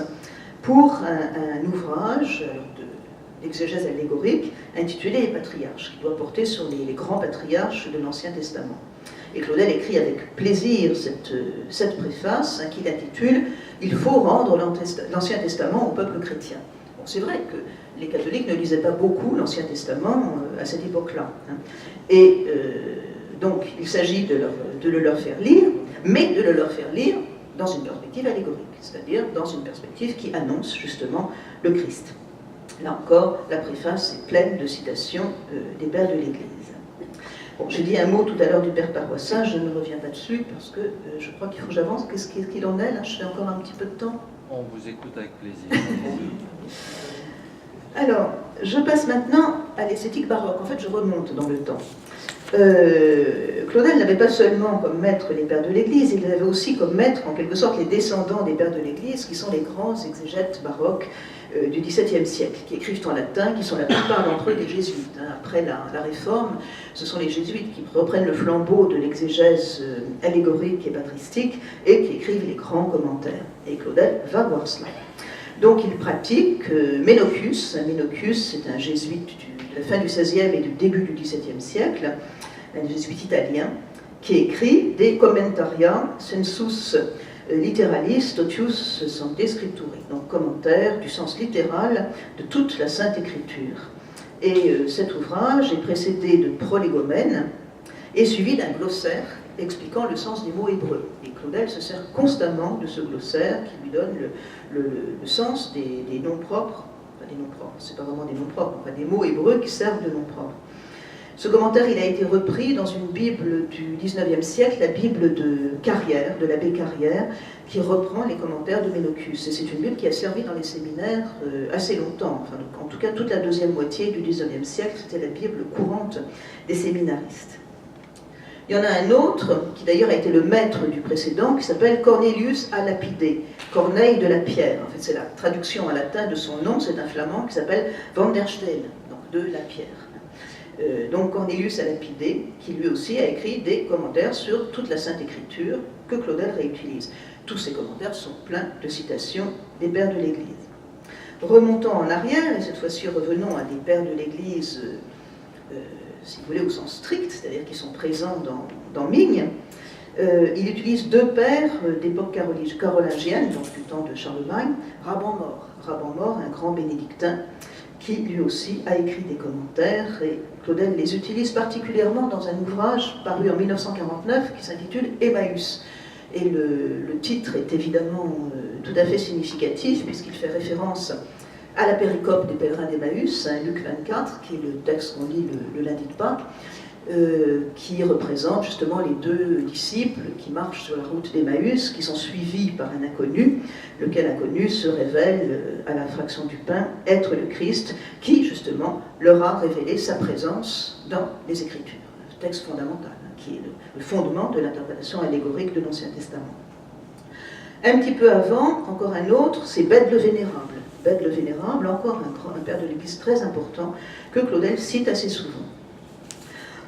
pour un ouvrage d'exégèse allégorique intitulé Les Patriarches, qui doit porter sur les grands patriarches de l'Ancien Testament. Et Claudel écrit avec plaisir cette préface qu'il intitule « Il faut rendre l'Ancien Testament au peuple chrétien ». Bon, c'est vrai que les catholiques ne lisaient pas beaucoup l'Ancien Testament à cette époque-là. Et donc il s'agit de le leur faire lire, mais de le leur faire lire dans une perspective allégorique, c'est-à-dire dans une perspective qui annonce justement le Christ. Là encore, la préface est pleine de citations des pères de l'Église. Bon, j'ai dit un mot tout à l'heure du père Paroissin, je ne reviens pas dessus parce que je crois qu'il faut que j'avance. Qu'est-ce qu'il en est là? Je fais encore un petit peu de temps. On vous écoute avec plaisir. Alors, je passe maintenant à l'esthétique baroque. En fait, je remonte dans le temps. Claudel n'avait pas seulement comme maître les pères de l'Église, il avait aussi comme maître en quelque sorte les descendants des pères de l'Église, qui sont les grands exégètes baroques du XVIIe siècle, qui écrivent en latin, qui sont la plupart d'entre eux des jésuites. Après la Réforme, ce sont les jésuites qui reprennent le flambeau de l'exégèse allégorique et patristique et qui écrivent les grands commentaires. Et Claudel va voir cela. Donc il pratique Ménocius. Ménocius, c'est un jésuite de la fin du XVIe et du début du XVIIe siècle, un jésuite italien, qui écrit des commentaria sensus literalis totius sancte scripturae, donc commentaire du sens littéral de toute la Sainte Écriture. Et cet ouvrage est précédé de prolégomènes et suivi d'un glossaire expliquant le sens des mots hébreux. Et Claudel se sert constamment de ce glossaire qui lui donne le sens des noms propres, enfin des noms propres, c'est pas vraiment des noms propres, enfin des mots hébreux qui servent de noms propres. Ce commentaire, il a été repris dans une Bible du XIXe siècle, la Bible de Carrière, de l'abbé Carrière, qui reprend les commentaires de Ménocus. Et c'est une Bible qui a servi dans les séminaires assez longtemps, enfin, en tout cas toute la deuxième moitié du XIXe siècle, c'était la Bible courante des séminaristes. Il y en a un autre, qui d'ailleurs a été le maître du précédent, qui s'appelle Cornelius à Lapide, Corneille de la pierre. En fait, c'est la traduction en latin de son nom, c'est un flamand qui s'appelle Van der Steen, donc de la pierre. Donc Cornelius à Lapide, qui lui aussi a écrit des commentaires sur toute la Sainte Écriture que Claudel réutilise. Tous ces commentaires sont pleins de citations des pères de l'Église. Remontons en arrière, et cette fois-ci revenons à des pères de l'Église, si vous voulez, au sens strict, c'est-à-dire qui sont présents dans Migne. Il utilise deux pères d'époque carolingienne, donc du temps de Charlemagne, Raban-Mort, un grand bénédictin, qui lui aussi a écrit des commentaires, et Claudel les utilise particulièrement dans un ouvrage paru en 1949 qui s'intitule Emmaüs. Et le titre est évidemment tout à fait significatif, puisqu'il fait référence à la péricope des pèlerins d'Emmaüs, Luc 24, qui est le texte qu'on lit le lundi de Pâques, qui représente justement les deux disciples qui marchent sur la route d'Emmaüs, qui sont suivis par un inconnu, lequel inconnu se révèle à la fraction du pain être le Christ, qui justement leur a révélé sa présence dans les Écritures. Un texte fondamental, qui est le fondement de l'interprétation allégorique de l'Ancien Testament. Un petit peu avant, encore un autre, c'est Bède le Vénérable. Bède le Vénérable, encore un père de l'Église très important, que Claudel cite assez souvent.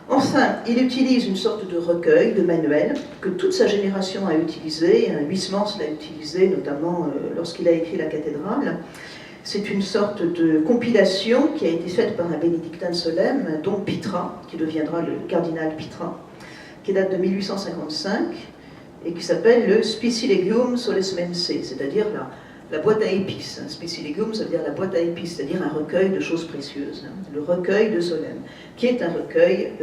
Enfin, il utilise une sorte de recueil, de manuel, que toute sa génération a utilisé. Huysmans l'a utilisé notamment lorsqu'il a écrit la cathédrale. C'est une sorte de compilation qui a été faite par un bénédictin solennel, dont Pitra, qui deviendra le cardinal Pitra, qui date de 1855 et qui s'appelle le Spicilegium Soles Mense, c'est-à-dire la boîte à épices. Spicilegium, ça veut dire la boîte à épices, c'est-à-dire un recueil de choses précieuses, le recueil de Solesmes, qui est un recueil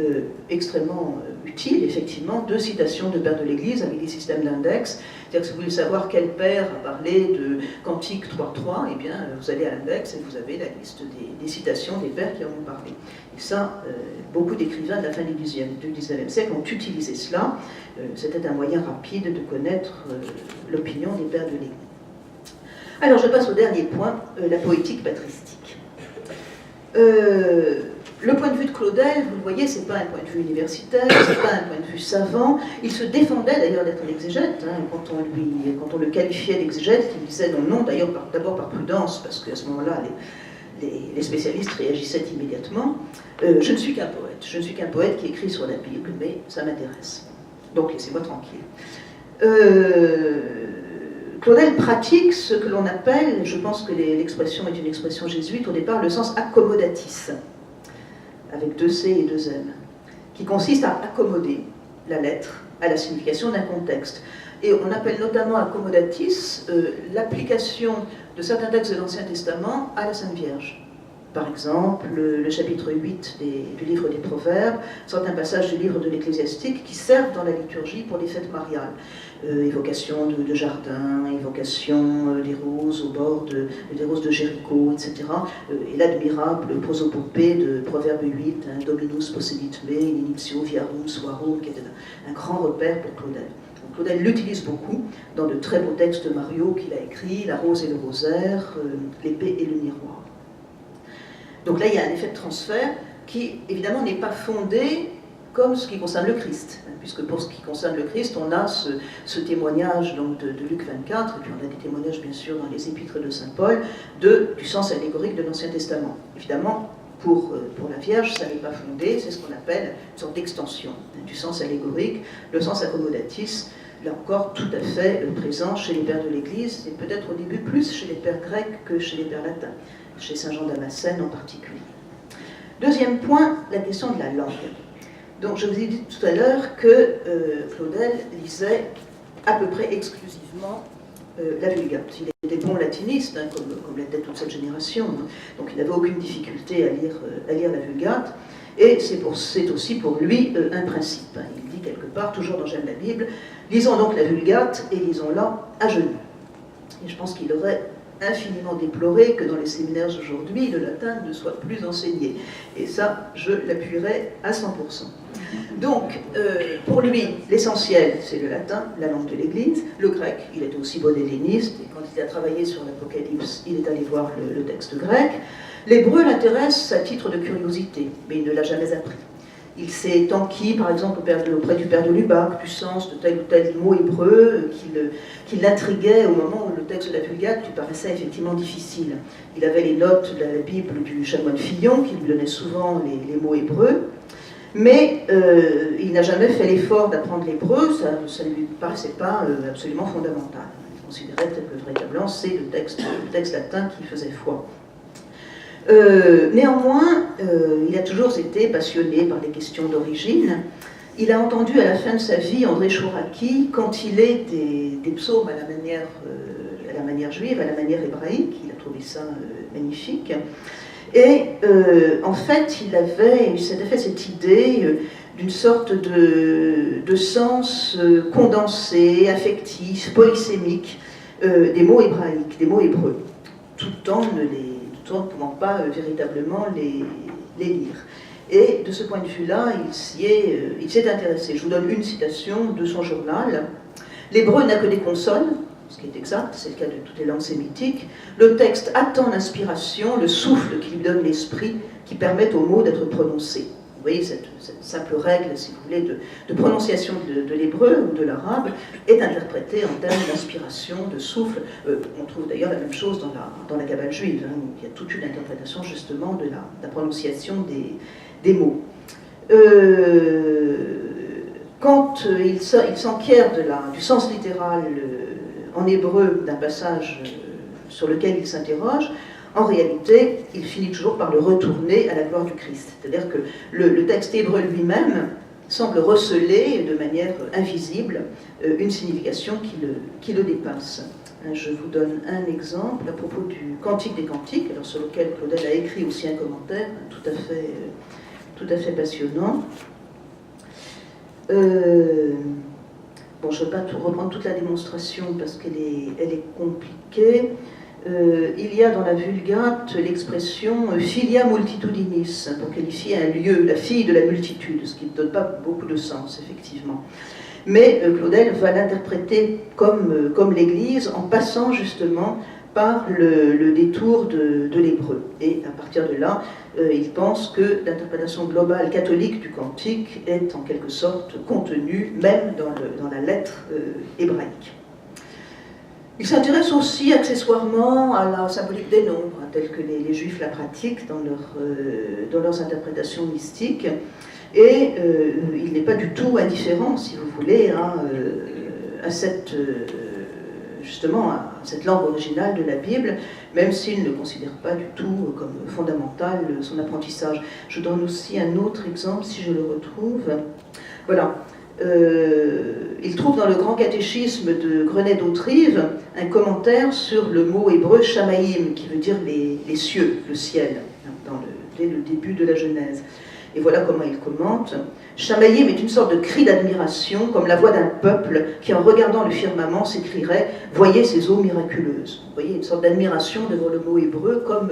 extrêmement utile, effectivement, de citations de pères de l'Église avec des systèmes d'index. C'est-à-dire que si vous voulez savoir quel père a parlé de Cantique 3.3, eh bien, vous allez à l'index et vous avez la liste des citations des pères qui en ont parlé. Et ça, beaucoup d'écrivains de la fin du XIXe siècle ont utilisé cela. C'était un moyen rapide de connaître l'opinion des pères de l'Église. Alors, je passe au dernier point, la poétique patristique. Le point de vue de Claudel, vous le voyez, ce n'est pas un point de vue universitaire, ce n'est pas un point de vue savant. Il se défendait d'ailleurs d'être un exégète. Quand on le qualifiait d'exégète, il disait non, d'ailleurs d'abord par prudence, parce qu'à ce moment-là, les spécialistes réagissaient immédiatement. Je ne suis qu'un poète. Je ne suis qu'un poète qui écrit sur la Bible, mais ça m'intéresse. Donc laissez-moi tranquille. Claudel pratique ce que l'on appelle, je pense que l'expression est une expression jésuite au départ, le sens accommodatis, avec deux C et deux M, qui consiste à accommoder la lettre à la signification d'un contexte. Et on appelle notamment accommodatis l'application de certains textes de l'Ancien Testament à la Sainte Vierge. Par exemple, le chapitre 8 du livre des Proverbes, certains passages du livre de l'Ecclésiastique qui servent dans la liturgie pour les fêtes mariales. Évocation de jardins, évocation des roses au bord des roses de Jéricho, etc. Et l'admirable prosopopée de Proverbe 8, Dominus possedit me, in initio viarum suarum, qui était un grand repère pour Claudel. Donc, Claudel l'utilise beaucoup dans de très beaux textes de Mario qu'il a écrits, La rose et le rosaire, L'épée et le miroir. Donc là, il y a un effet de transfert qui, évidemment, n'est pas fondé comme ce qui concerne le Christ, puisque pour ce qui concerne le Christ, on a ce témoignage donc, de Luc 24, et puis on a des témoignages, bien sûr, dans les épîtres de Saint Paul, du sens allégorique de l'Ancien Testament. Évidemment, pour la Vierge, ça n'est pas fondé, c'est ce qu'on appelle une sorte d'extension du sens allégorique, le sens accommodatis, là encore, tout à fait présent chez les pères de l'Église, et peut-être au début plus chez les pères grecs que chez les pères latins, chez Saint Jean Damascène en particulier. Deuxième point, la question de la langue. Donc je vous ai dit tout à l'heure que Claudel lisait à peu près exclusivement la Vulgate. Il était bon latiniste, comme l'était toute cette génération, donc il n'avait aucune difficulté à lire la Vulgate, et c'est aussi pour lui un principe. Il dit quelque part, toujours dans J'aime la Bible, lisons donc la Vulgate et lisons-la à genoux. Et je pense qu'il aurait infiniment déploré que dans les séminaires aujourd'hui, le latin ne soit plus enseigné. Et ça, je l'appuierai à 100%. Donc, pour lui, l'essentiel, c'est le latin, la langue de l'Église. Le grec, il était aussi bon helléniste, et quand il a travaillé sur l'Apocalypse, il est allé voir le texte grec. L'hébreu l'intéresse à titre de curiosité, mais il ne l'a jamais appris. Il s'est enquis, par exemple, auprès du père de Lubac, du sens de tel ou tel mot hébreu qui l'intriguait au moment où le texte de la Vulgate lui paraissait effectivement difficile. Il avait les notes de la Bible du chanoine Fillon, qui lui donnait souvent les mots hébreux, mais il n'a jamais fait l'effort d'apprendre l'hébreu, ça ne lui paraissait pas absolument fondamental. Il considérait que véritablement c'est le texte latin qui faisait foi. Néanmoins, il a toujours été passionné par les questions d'origine. Il a entendu à la fin de sa vie André Chouraki cantiler des psaumes à la manière juive, à la manière hébraïque. Il a trouvé ça magnifique. Et en fait, il s'était fait cette idée d'une sorte de sens condensé, affectif, polysémique des mots hébraïques, des mots hébreux, tout en ne pouvant pas véritablement les lire. Et de ce point de vue-là, il s'est intéressé. Je vous donne une citation de son journal. « L'hébreu n'a que des consonnes, ce qui est exact, c'est le cas de toutes les langues sémitiques. Le texte attend l'inspiration, le souffle qui lui donne l'esprit, qui permet aux mots d'être prononcés. » Vous voyez, cette simple règle, si vous voulez, de prononciation de l'hébreu ou de l'arabe est interprétée en termes d'inspiration, de souffle. On trouve d'ailleurs la même chose dans la Kabbale juive. Hein, où il y a toute une interprétation justement de la prononciation des mots. Quand il s'enquiert du sens littéral en hébreu d'un passage sur lequel il s'interroge, en réalité, il finit toujours par le retourner à la gloire du Christ. C'est-à-dire que le texte hébreu lui-même semble receler de manière invisible une signification qui le dépasse. Je vous donne un exemple à propos du Cantique des Cantiques, alors sur lequel Claudel a écrit aussi un commentaire tout à fait passionnant. Bon, je ne vais pas reprendre toute la démonstration parce qu'elle est compliquée. Il y a dans la Vulgate l'expression filia multitudinis, pour qualifier un lieu, la fille de la multitude, ce qui ne donne pas beaucoup de sens, effectivement. Mais Claudel va l'interpréter comme l'Église en passant justement par le détour de l'hébreu. Et à partir de là, il pense que l'interprétation globale catholique du cantique est en quelque sorte contenue même dans la lettre hébraïque. Il s'intéresse aussi accessoirement à la symbolique des nombres, telle que les Juifs la pratiquent dans leurs interprétations mystiques. Et il n'est pas du tout indifférent, si vous voulez, à cette langue originale de la Bible, même s'il ne considère pas du tout comme fondamental son apprentissage. Je donne aussi un autre exemple, si je le retrouve. Voilà. Il trouve dans le grand catéchisme de Grenet d'Autrive un commentaire sur le mot hébreu shamaïm, qui veut dire les cieux, le ciel, dès le début de la Genèse. Et voilà comment il commente. Shamaïm est une sorte de cri d'admiration, comme la voix d'un peuple qui, en regardant le firmament, s'écrierait « Voyez ces eaux miraculeuses ». Vous voyez, une sorte d'admiration devant le mot hébreu, comme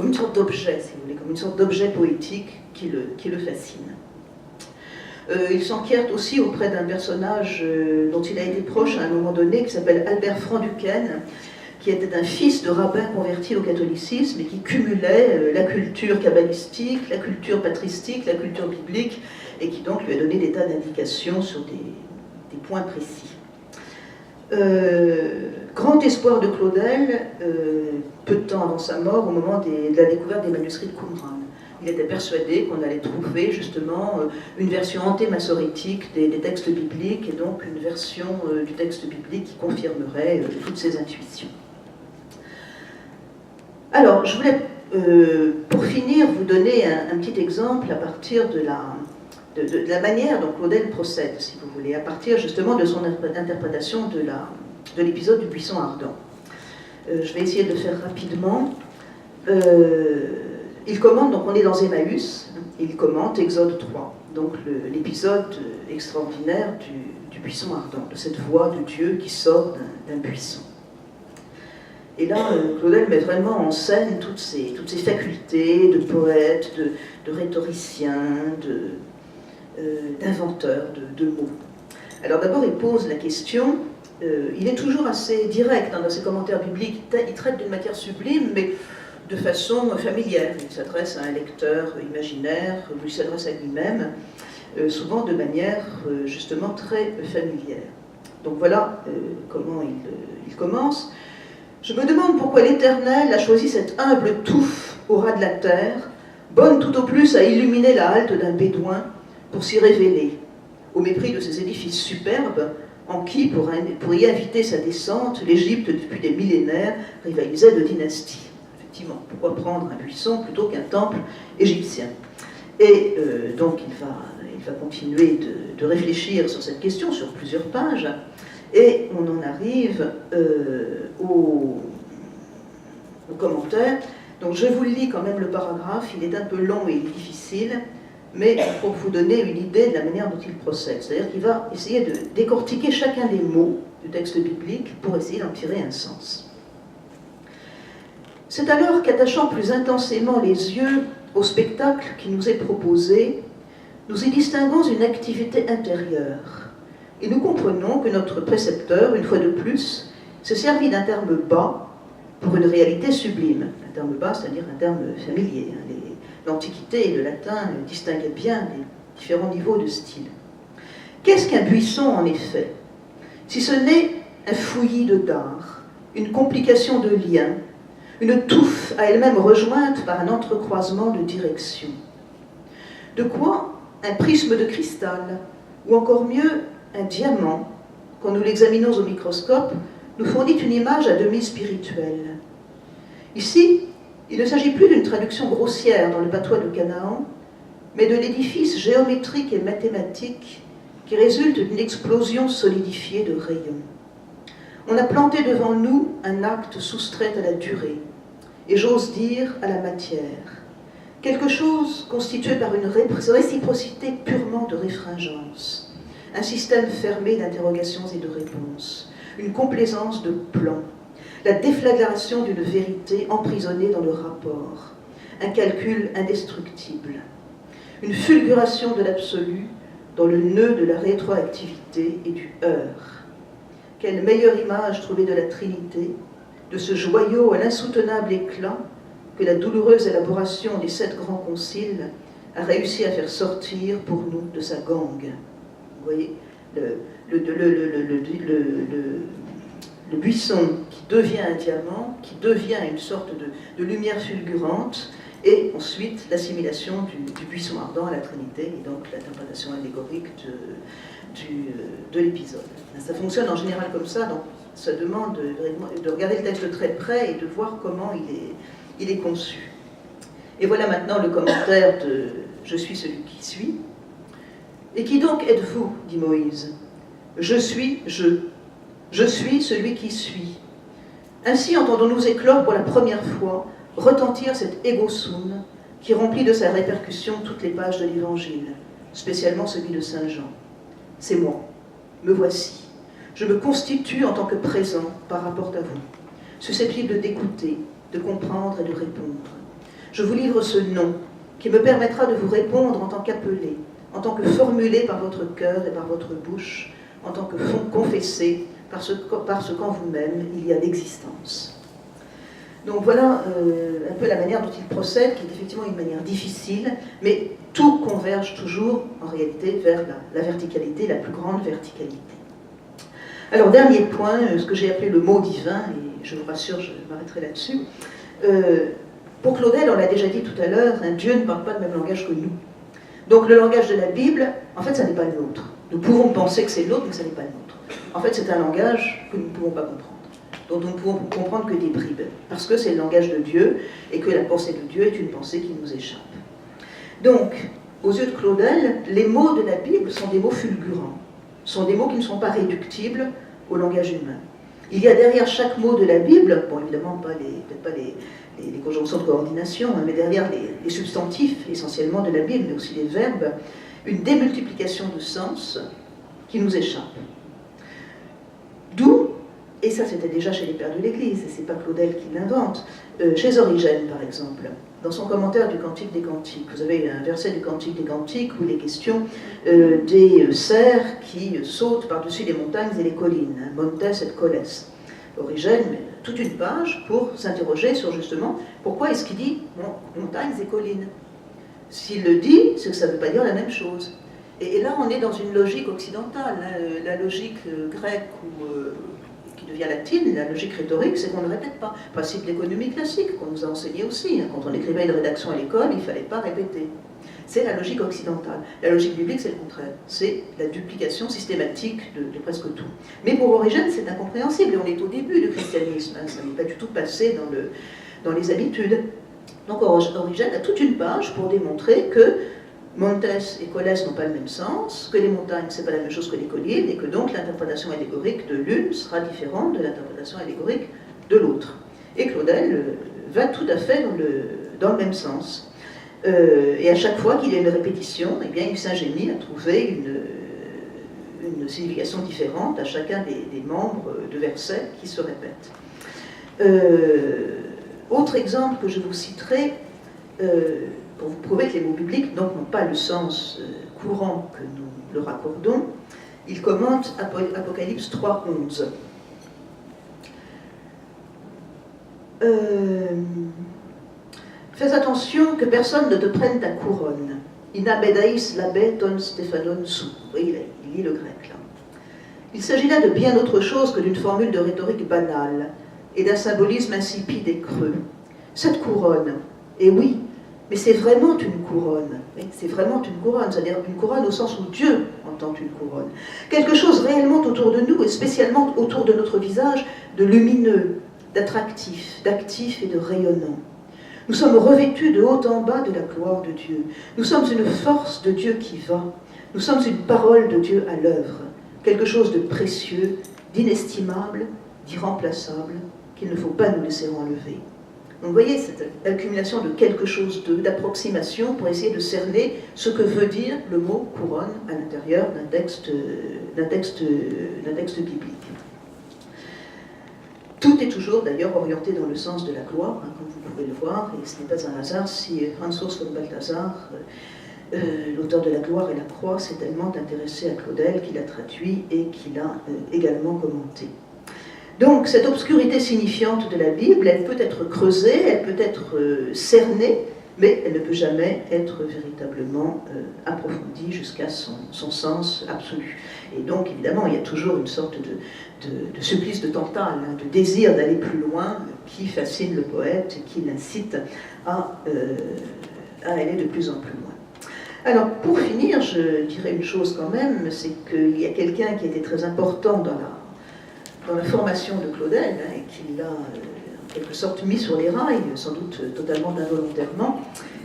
une sorte d'objet, si vous voulez, comme une sorte d'objet poétique qui le fascine. Il s'enquiert aussi auprès d'un personnage dont il a été proche à un moment donné, qui s'appelle Albert Franduquesne, qui était un fils de rabbin converti au catholicisme et qui cumulait la culture kabbalistique, la culture patristique, la culture biblique, et qui donc lui a donné des tas d'indications sur des points précis. Grand espoir de Claudel, peu de temps avant sa mort, au moment de la découverte des manuscrits de Qumran. Il était persuadé qu'on allait trouver justement une version antémassorétique des textes bibliques, et donc une version du texte biblique qui confirmerait toutes ses intuitions. Alors, je voulais, pour finir, vous donner un petit exemple à partir de la manière dont Claudel procède, si vous voulez, à partir justement de son interprétation de l'épisode du buisson ardent. Je vais essayer de le faire rapidement. Il commente, donc on est dans Emmaüs, il commente Exode 3, donc l'épisode extraordinaire du buisson ardent, de cette voix de Dieu qui sort d'un buisson. Et là, Claudel met vraiment en scène toutes ses facultés de poète, de rhétoricien, d'inventeur de mots. Alors d'abord, il pose la question, il est toujours assez direct dans ses commentaires bibliques, il traite d'une matière sublime, mais de façon familière. Il s'adresse à un lecteur imaginaire, ou il s'adresse à lui-même, souvent de manière justement très familière. Donc voilà comment il commence. Je me demande pourquoi l'Éternel a choisi cette humble touffe au ras de la terre, bonne tout au plus à illuminer la halte d'un bédouin pour s'y révéler, au mépris de ces édifices superbes en qui, pour y inviter sa descente, l'Égypte, depuis des millénaires, rivalisait de dynasties. Effectivement, pourquoi prendre un buisson plutôt qu'un temple égyptien? Et donc il va continuer de réfléchir sur cette question sur plusieurs pages, et on en arrive au commentaire. Donc je vous lis quand même le paragraphe, il est un peu long et difficile, mais pour vous donner une idée de la manière dont il procède. C'est-à-dire qu'il va essayer de décortiquer chacun des mots du texte biblique pour essayer d'en tirer un sens. C'est alors qu'attachant plus intensément les yeux au spectacle qui nous est proposé, nous y distinguons une activité intérieure. Et nous comprenons que notre précepteur, une fois de plus, s'est servi d'un terme bas pour une réalité sublime. Un terme bas, c'est-à-dire un terme familier. L'Antiquité et le latin distinguaient bien les différents niveaux de style. Qu'est-ce qu'un buisson, en effet? Si ce n'est un fouillis de dard, une complication de liens, une touffe à elle-même rejointe par un entrecroisement de directions. De quoi un prisme de cristal, ou encore mieux, un diamant, quand nous l'examinons au microscope, nous fournit une image à demi spirituelle. Ici, il ne s'agit plus d'une traduction grossière dans le patois de Canaan, mais de l'édifice géométrique et mathématique qui résulte d'une explosion solidifiée de rayons. On a planté devant nous un acte soustrait à la durée, et j'ose dire à la matière, quelque chose constitué par une réciprocité purement de réfringence, un système fermé d'interrogations et de réponses, une complaisance de plans, la déflagration d'une vérité emprisonnée dans le rapport, un calcul indestructible, une fulguration de l'absolu dans le nœud de la rétroactivité et du heurt. Quelle meilleure image trouvée de la Trinité, de ce joyau à l'insoutenable éclat que la douloureuse élaboration des 7 grands conciles a réussi à faire sortir pour nous de sa gangue. Vous voyez, le buisson qui devient un diamant, qui devient une sorte de lumière fulgurante, et ensuite l'assimilation du buisson ardent à la Trinité, et donc l'interprétation allégorique de l'épisode. Ça fonctionne en général comme ça, donc ça demande de regarder le texte de très près et de voir comment il est conçu. Et voilà maintenant le commentaire de « Je suis celui qui suis ». « Et qui donc êtes-vous » dit Moïse. « Je suis je. Je suis celui qui suis. » Ainsi entendons-nous éclore pour la première fois retentir cet ego sum qui remplit de sa répercussion toutes les pages de l'Évangile, spécialement celui de Saint Jean. C'est moi, me voici. Je me constitue en tant que présent par rapport à vous, susceptible d'écouter, de comprendre et de répondre. Je vous livre ce nom qui me permettra de vous répondre en tant qu'appelé, en tant que formulé par votre cœur et par votre bouche, en tant que confessé parce qu'en vous-même il y a l'existence. Donc voilà un peu la manière dont il procède, qui est effectivement une manière difficile, mais tout converge toujours en réalité vers la verticalité, la plus grande verticalité. Alors dernier point, ce que j'ai appelé le mot divin, et je vous rassure, je m'arrêterai là-dessus. Pour Claudel, on l'a déjà dit tout à l'heure, un Dieu ne parle pas le même langage que nous. Donc le langage de la Bible, en fait, ça n'est pas le nôtre. Nous pouvons penser que c'est le nôtre, mais ça n'est pas le nôtre. En fait, c'est un langage que nous ne pouvons pas comprendre, dont nous ne pouvons comprendre que des bribes, parce que c'est le langage de Dieu, et que la pensée de Dieu est une pensée qui nous échappe. Donc, aux yeux de Claudel, les mots de la Bible sont des mots fulgurants, sont des mots qui ne sont pas réductibles au langage humain. Il y a derrière chaque mot de la Bible, bon évidemment peut-être pas les conjonctions de coordination, mais derrière les substantifs essentiellement de la Bible, mais aussi les verbes, une démultiplication de sens qui nous échappe. D'où et ça c'était déjà chez les pères de l'Église, et c'est pas Claudel qui l'invente, chez Origène par exemple, dans son commentaire du Cantique des Cantiques, vous avez un verset du Cantique des Cantiques où il est question des cerfs qui sautent par-dessus les montagnes et les collines, hein, Montes et Coles. Origène met toute une page pour s'interroger sur justement pourquoi est-ce qu'il dit montagnes et collines. S'il le dit, c'est que ça ne veut pas dire la même chose. Et là, on est dans une logique occidentale, hein, la logique grecque qui devient latine, la logique rhétorique, c'est qu'on ne répète pas. Principe de l'économie classique, qu'on nous a enseigné aussi. Hein, quand on écrivait une rédaction à l'école, il ne fallait pas répéter. C'est la logique occidentale. La logique biblique, c'est le contraire. C'est la duplication systématique de presque tout. Mais pour Origène, c'est incompréhensible. Et on est au début du christianisme. Hein, ça n'est pas du tout passé dans les habitudes. Donc Origène a toute une page pour démontrer que Montes et Coles n'ont pas le même sens, que les montagnes, ce n'est pas la même chose que les collines, et que donc l'interprétation allégorique de l'une sera différente de l'interprétation allégorique de l'autre. Et Claudel va tout à fait dans le même sens. Et à chaque fois qu'il y a une répétition, eh bien, il s'ingénie à trouver une signification différente à chacun des membres de versets qui se répètent. Autre exemple que je vous citerai, pour vous prouver que les mots bibliques n'ont pas le sens courant que nous leur accordons, il commente Apocalypse 3:11. Fais attention que personne ne te prenne ta couronne. Inabedaïs labe ton Stéphanon sou. Oui, il lit le grec là. Il s'agit là de bien autre chose que d'une formule de rhétorique banale et d'un symbolisme insipide et creux. Cette couronne, et oui, mais c'est vraiment une couronne. C'est vraiment une couronne, c'est-à-dire une couronne au sens où Dieu entend une couronne. Quelque chose réellement autour de nous, et spécialement autour de notre visage, de lumineux, d'attractif, d'actif et de rayonnant. Nous sommes revêtus de haut en bas de la gloire de Dieu. Nous sommes une force de Dieu qui va. Nous sommes une parole de Dieu à l'œuvre. Quelque chose de précieux, d'inestimable, d'irremplaçable, qu'il ne faut pas nous laisser enlever. Donc vous voyez cette accumulation de quelque chose d'approximation pour essayer de cerner ce que veut dire le mot couronne à l'intérieur d'un texte biblique. Tout est toujours d'ailleurs orienté dans le sens de la gloire, hein, comme vous pouvez le voir, et ce n'est pas un hasard si Franz Urs von Balthasar, l'auteur de La gloire et la croix, s'est tellement intéressé à Claudel qu'il a traduit et qu'il a également commenté. Donc cette obscurité signifiante de la Bible, elle peut être creusée, elle peut être cernée, mais elle ne peut jamais être véritablement approfondie jusqu'à son sens absolu. Et donc évidemment, il y a toujours une sorte de supplice de Tantale, hein, de désir d'aller plus loin, qui fascine le poète et qui l'incite à aller de plus en plus loin. Alors pour finir, je dirais une chose quand même, c'est qu'il y a quelqu'un qui était très important dans la formation de Claudel, hein, et qui l'a en quelque sorte mis sur les rails, sans doute totalement involontairement,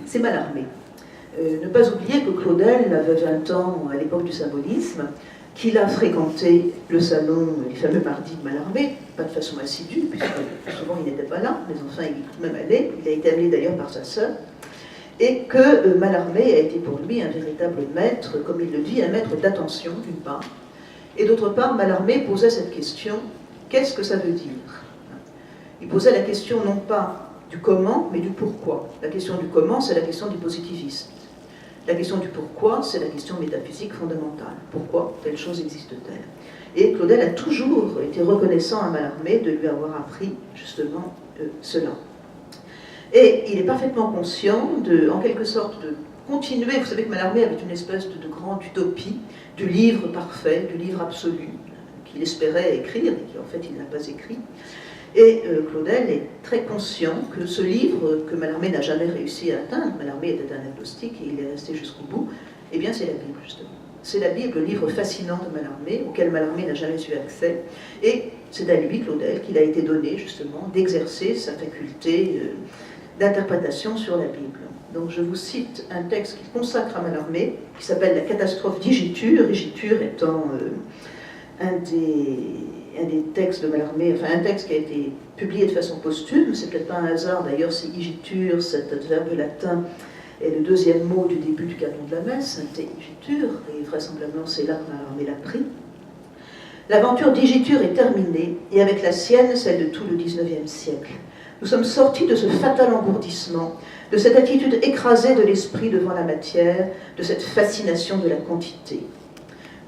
c'est Mallarmé. Ne pas oublier que Claudel avait 20 ans à l'époque du symbolisme, qu'il a fréquenté le salon, les fameux mardis de Mallarmé, pas de façon assidue, puisque souvent il n'était pas là, mais enfin il est tout de même allé, il a été amené d'ailleurs par sa sœur, et que Mallarmé a été pour lui un véritable maître, comme il le dit, un maître d'attention d'une part, et d'autre part, Mallarmé posait cette question, qu'est-ce que ça veut dire? Il posait la question non pas du comment, mais du pourquoi. La question du comment, c'est la question du positivisme. La question du pourquoi, c'est la question métaphysique fondamentale. Pourquoi telle chose existe-t-elle? Et Claudel a toujours été reconnaissant à Mallarmé de lui avoir appris justement cela. Et il est parfaitement conscient en quelque sorte, de continuer. Vous savez que Mallarmé avait une espèce de grande utopie du livre parfait, du livre absolu, qu'il espérait écrire, et qui en fait il n'a pas écrit. Et Claudel est très conscient que ce livre, que Mallarmé n'a jamais réussi à atteindre, Mallarmé était un agnostique et il est resté jusqu'au bout, eh bien c'est la Bible justement. C'est la Bible, le livre fascinant de Mallarmé, auquel Mallarmé n'a jamais eu accès, et c'est à lui, Claudel, qu'il a été donné justement d'exercer sa faculté d'interprétation sur la Bible. Donc je vous cite un texte qu'il consacre à Mallarmé, qui s'appelle La catastrophe d'Igitur, Igitur étant un des textes de Mallarmé, enfin un texte qui a été publié de façon posthume, c'est peut-être pas un hasard d'ailleurs si Igitur, cet adverbe latin, est le deuxième mot du début du canon de la messe, Sainte Igitur, et vraisemblablement c'est là que Mallarmé l'a pris. L'aventure d'Igitur est terminée, et avec la sienne, celle de tout le XIXe siècle. Nous sommes sortis de ce fatal engourdissement, de cette attitude écrasée de l'esprit devant la matière, de cette fascination de la quantité.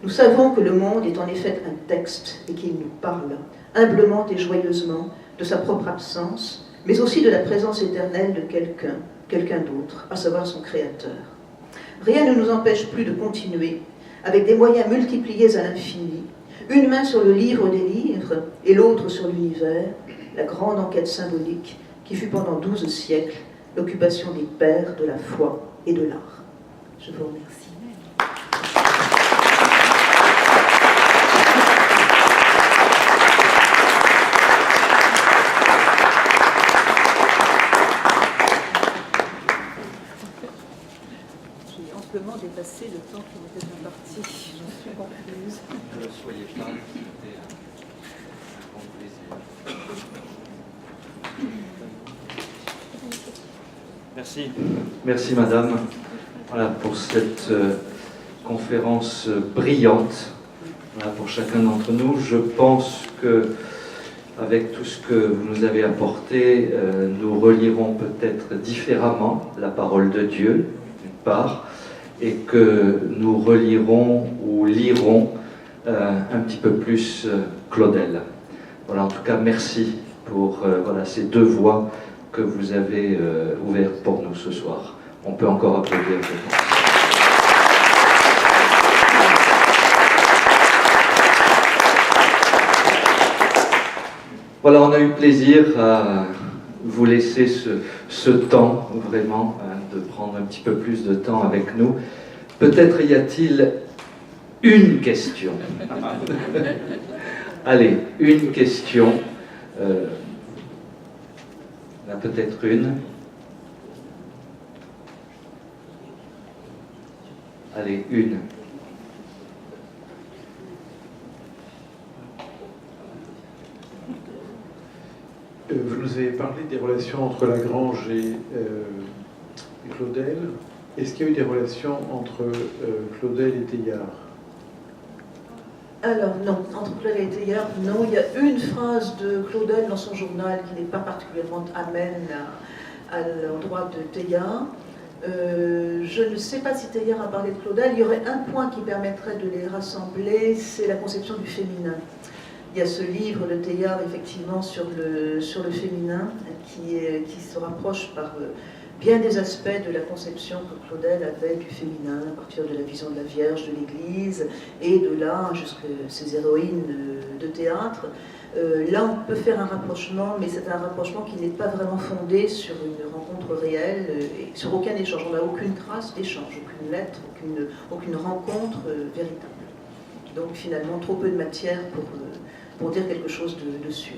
Nous savons que le monde est en effet un texte et qu'il nous parle, humblement et joyeusement, de sa propre absence, mais aussi de la présence éternelle de quelqu'un d'autre, à savoir son Créateur. Rien ne nous empêche plus de continuer, avec des moyens multipliés à l'infini, une main sur le livre des livres et l'autre sur l'univers, la grande enquête symbolique qui fut pendant 12 siècles l'occupation des pères de la foi et de l'art. Je vous remercie. J'ai amplement dépassé le temps qui m'était imparti. J'en suis confuse. Ne soyez pas, c'était un grand plaisir. Merci. Merci madame, voilà, pour cette conférence brillante, voilà, pour chacun d'entre nous. Je pense que avec tout ce que vous nous avez apporté, nous relirons peut-être différemment la parole de Dieu, d'une part, et que nous relirons ou lirons un petit peu plus Claudel. Voilà, en tout cas, merci pour voilà, ces deux voies que vous avez ouvertes pour nous ce soir. On peut encore applaudir, je pense. Voilà, on a eu plaisir à vous laisser ce temps, vraiment, de prendre un petit peu plus de temps avec nous. Peut-être y a-t-il une question. Allez, une question. Il y en a peut-être une. Allez, une. Vous nous avez parlé des relations entre Lagrange et Claudel. Est-ce qu'il y a eu des relations entre Claudel et Teilhard? Alors non, entre Claudel et Teilhard, non. Il y a une phrase de Claudel dans son journal qui n'est pas particulièrement amène à l'endroit de Teilhard. Je ne sais pas si Teilhard a parlé de Claudel. Il y aurait un point qui permettrait de les rassembler, c'est la conception du féminin. Il y a ce livre de Teilhard, effectivement, sur le féminin, qui se rapproche par bien des aspects de la conception que Claudel avait du féminin, à partir de la vision de la Vierge de l'Église, et de là jusqu'à ces héroïnes de théâtre. Là, on peut faire un rapprochement, mais c'est un rapprochement qui n'est pas vraiment fondé sur une rencontre réelle, et sur aucun échange. On n'a aucune trace d'échange, aucune lettre, aucune rencontre véritable. Donc finalement, trop peu de matière pour dire quelque chose de sûr.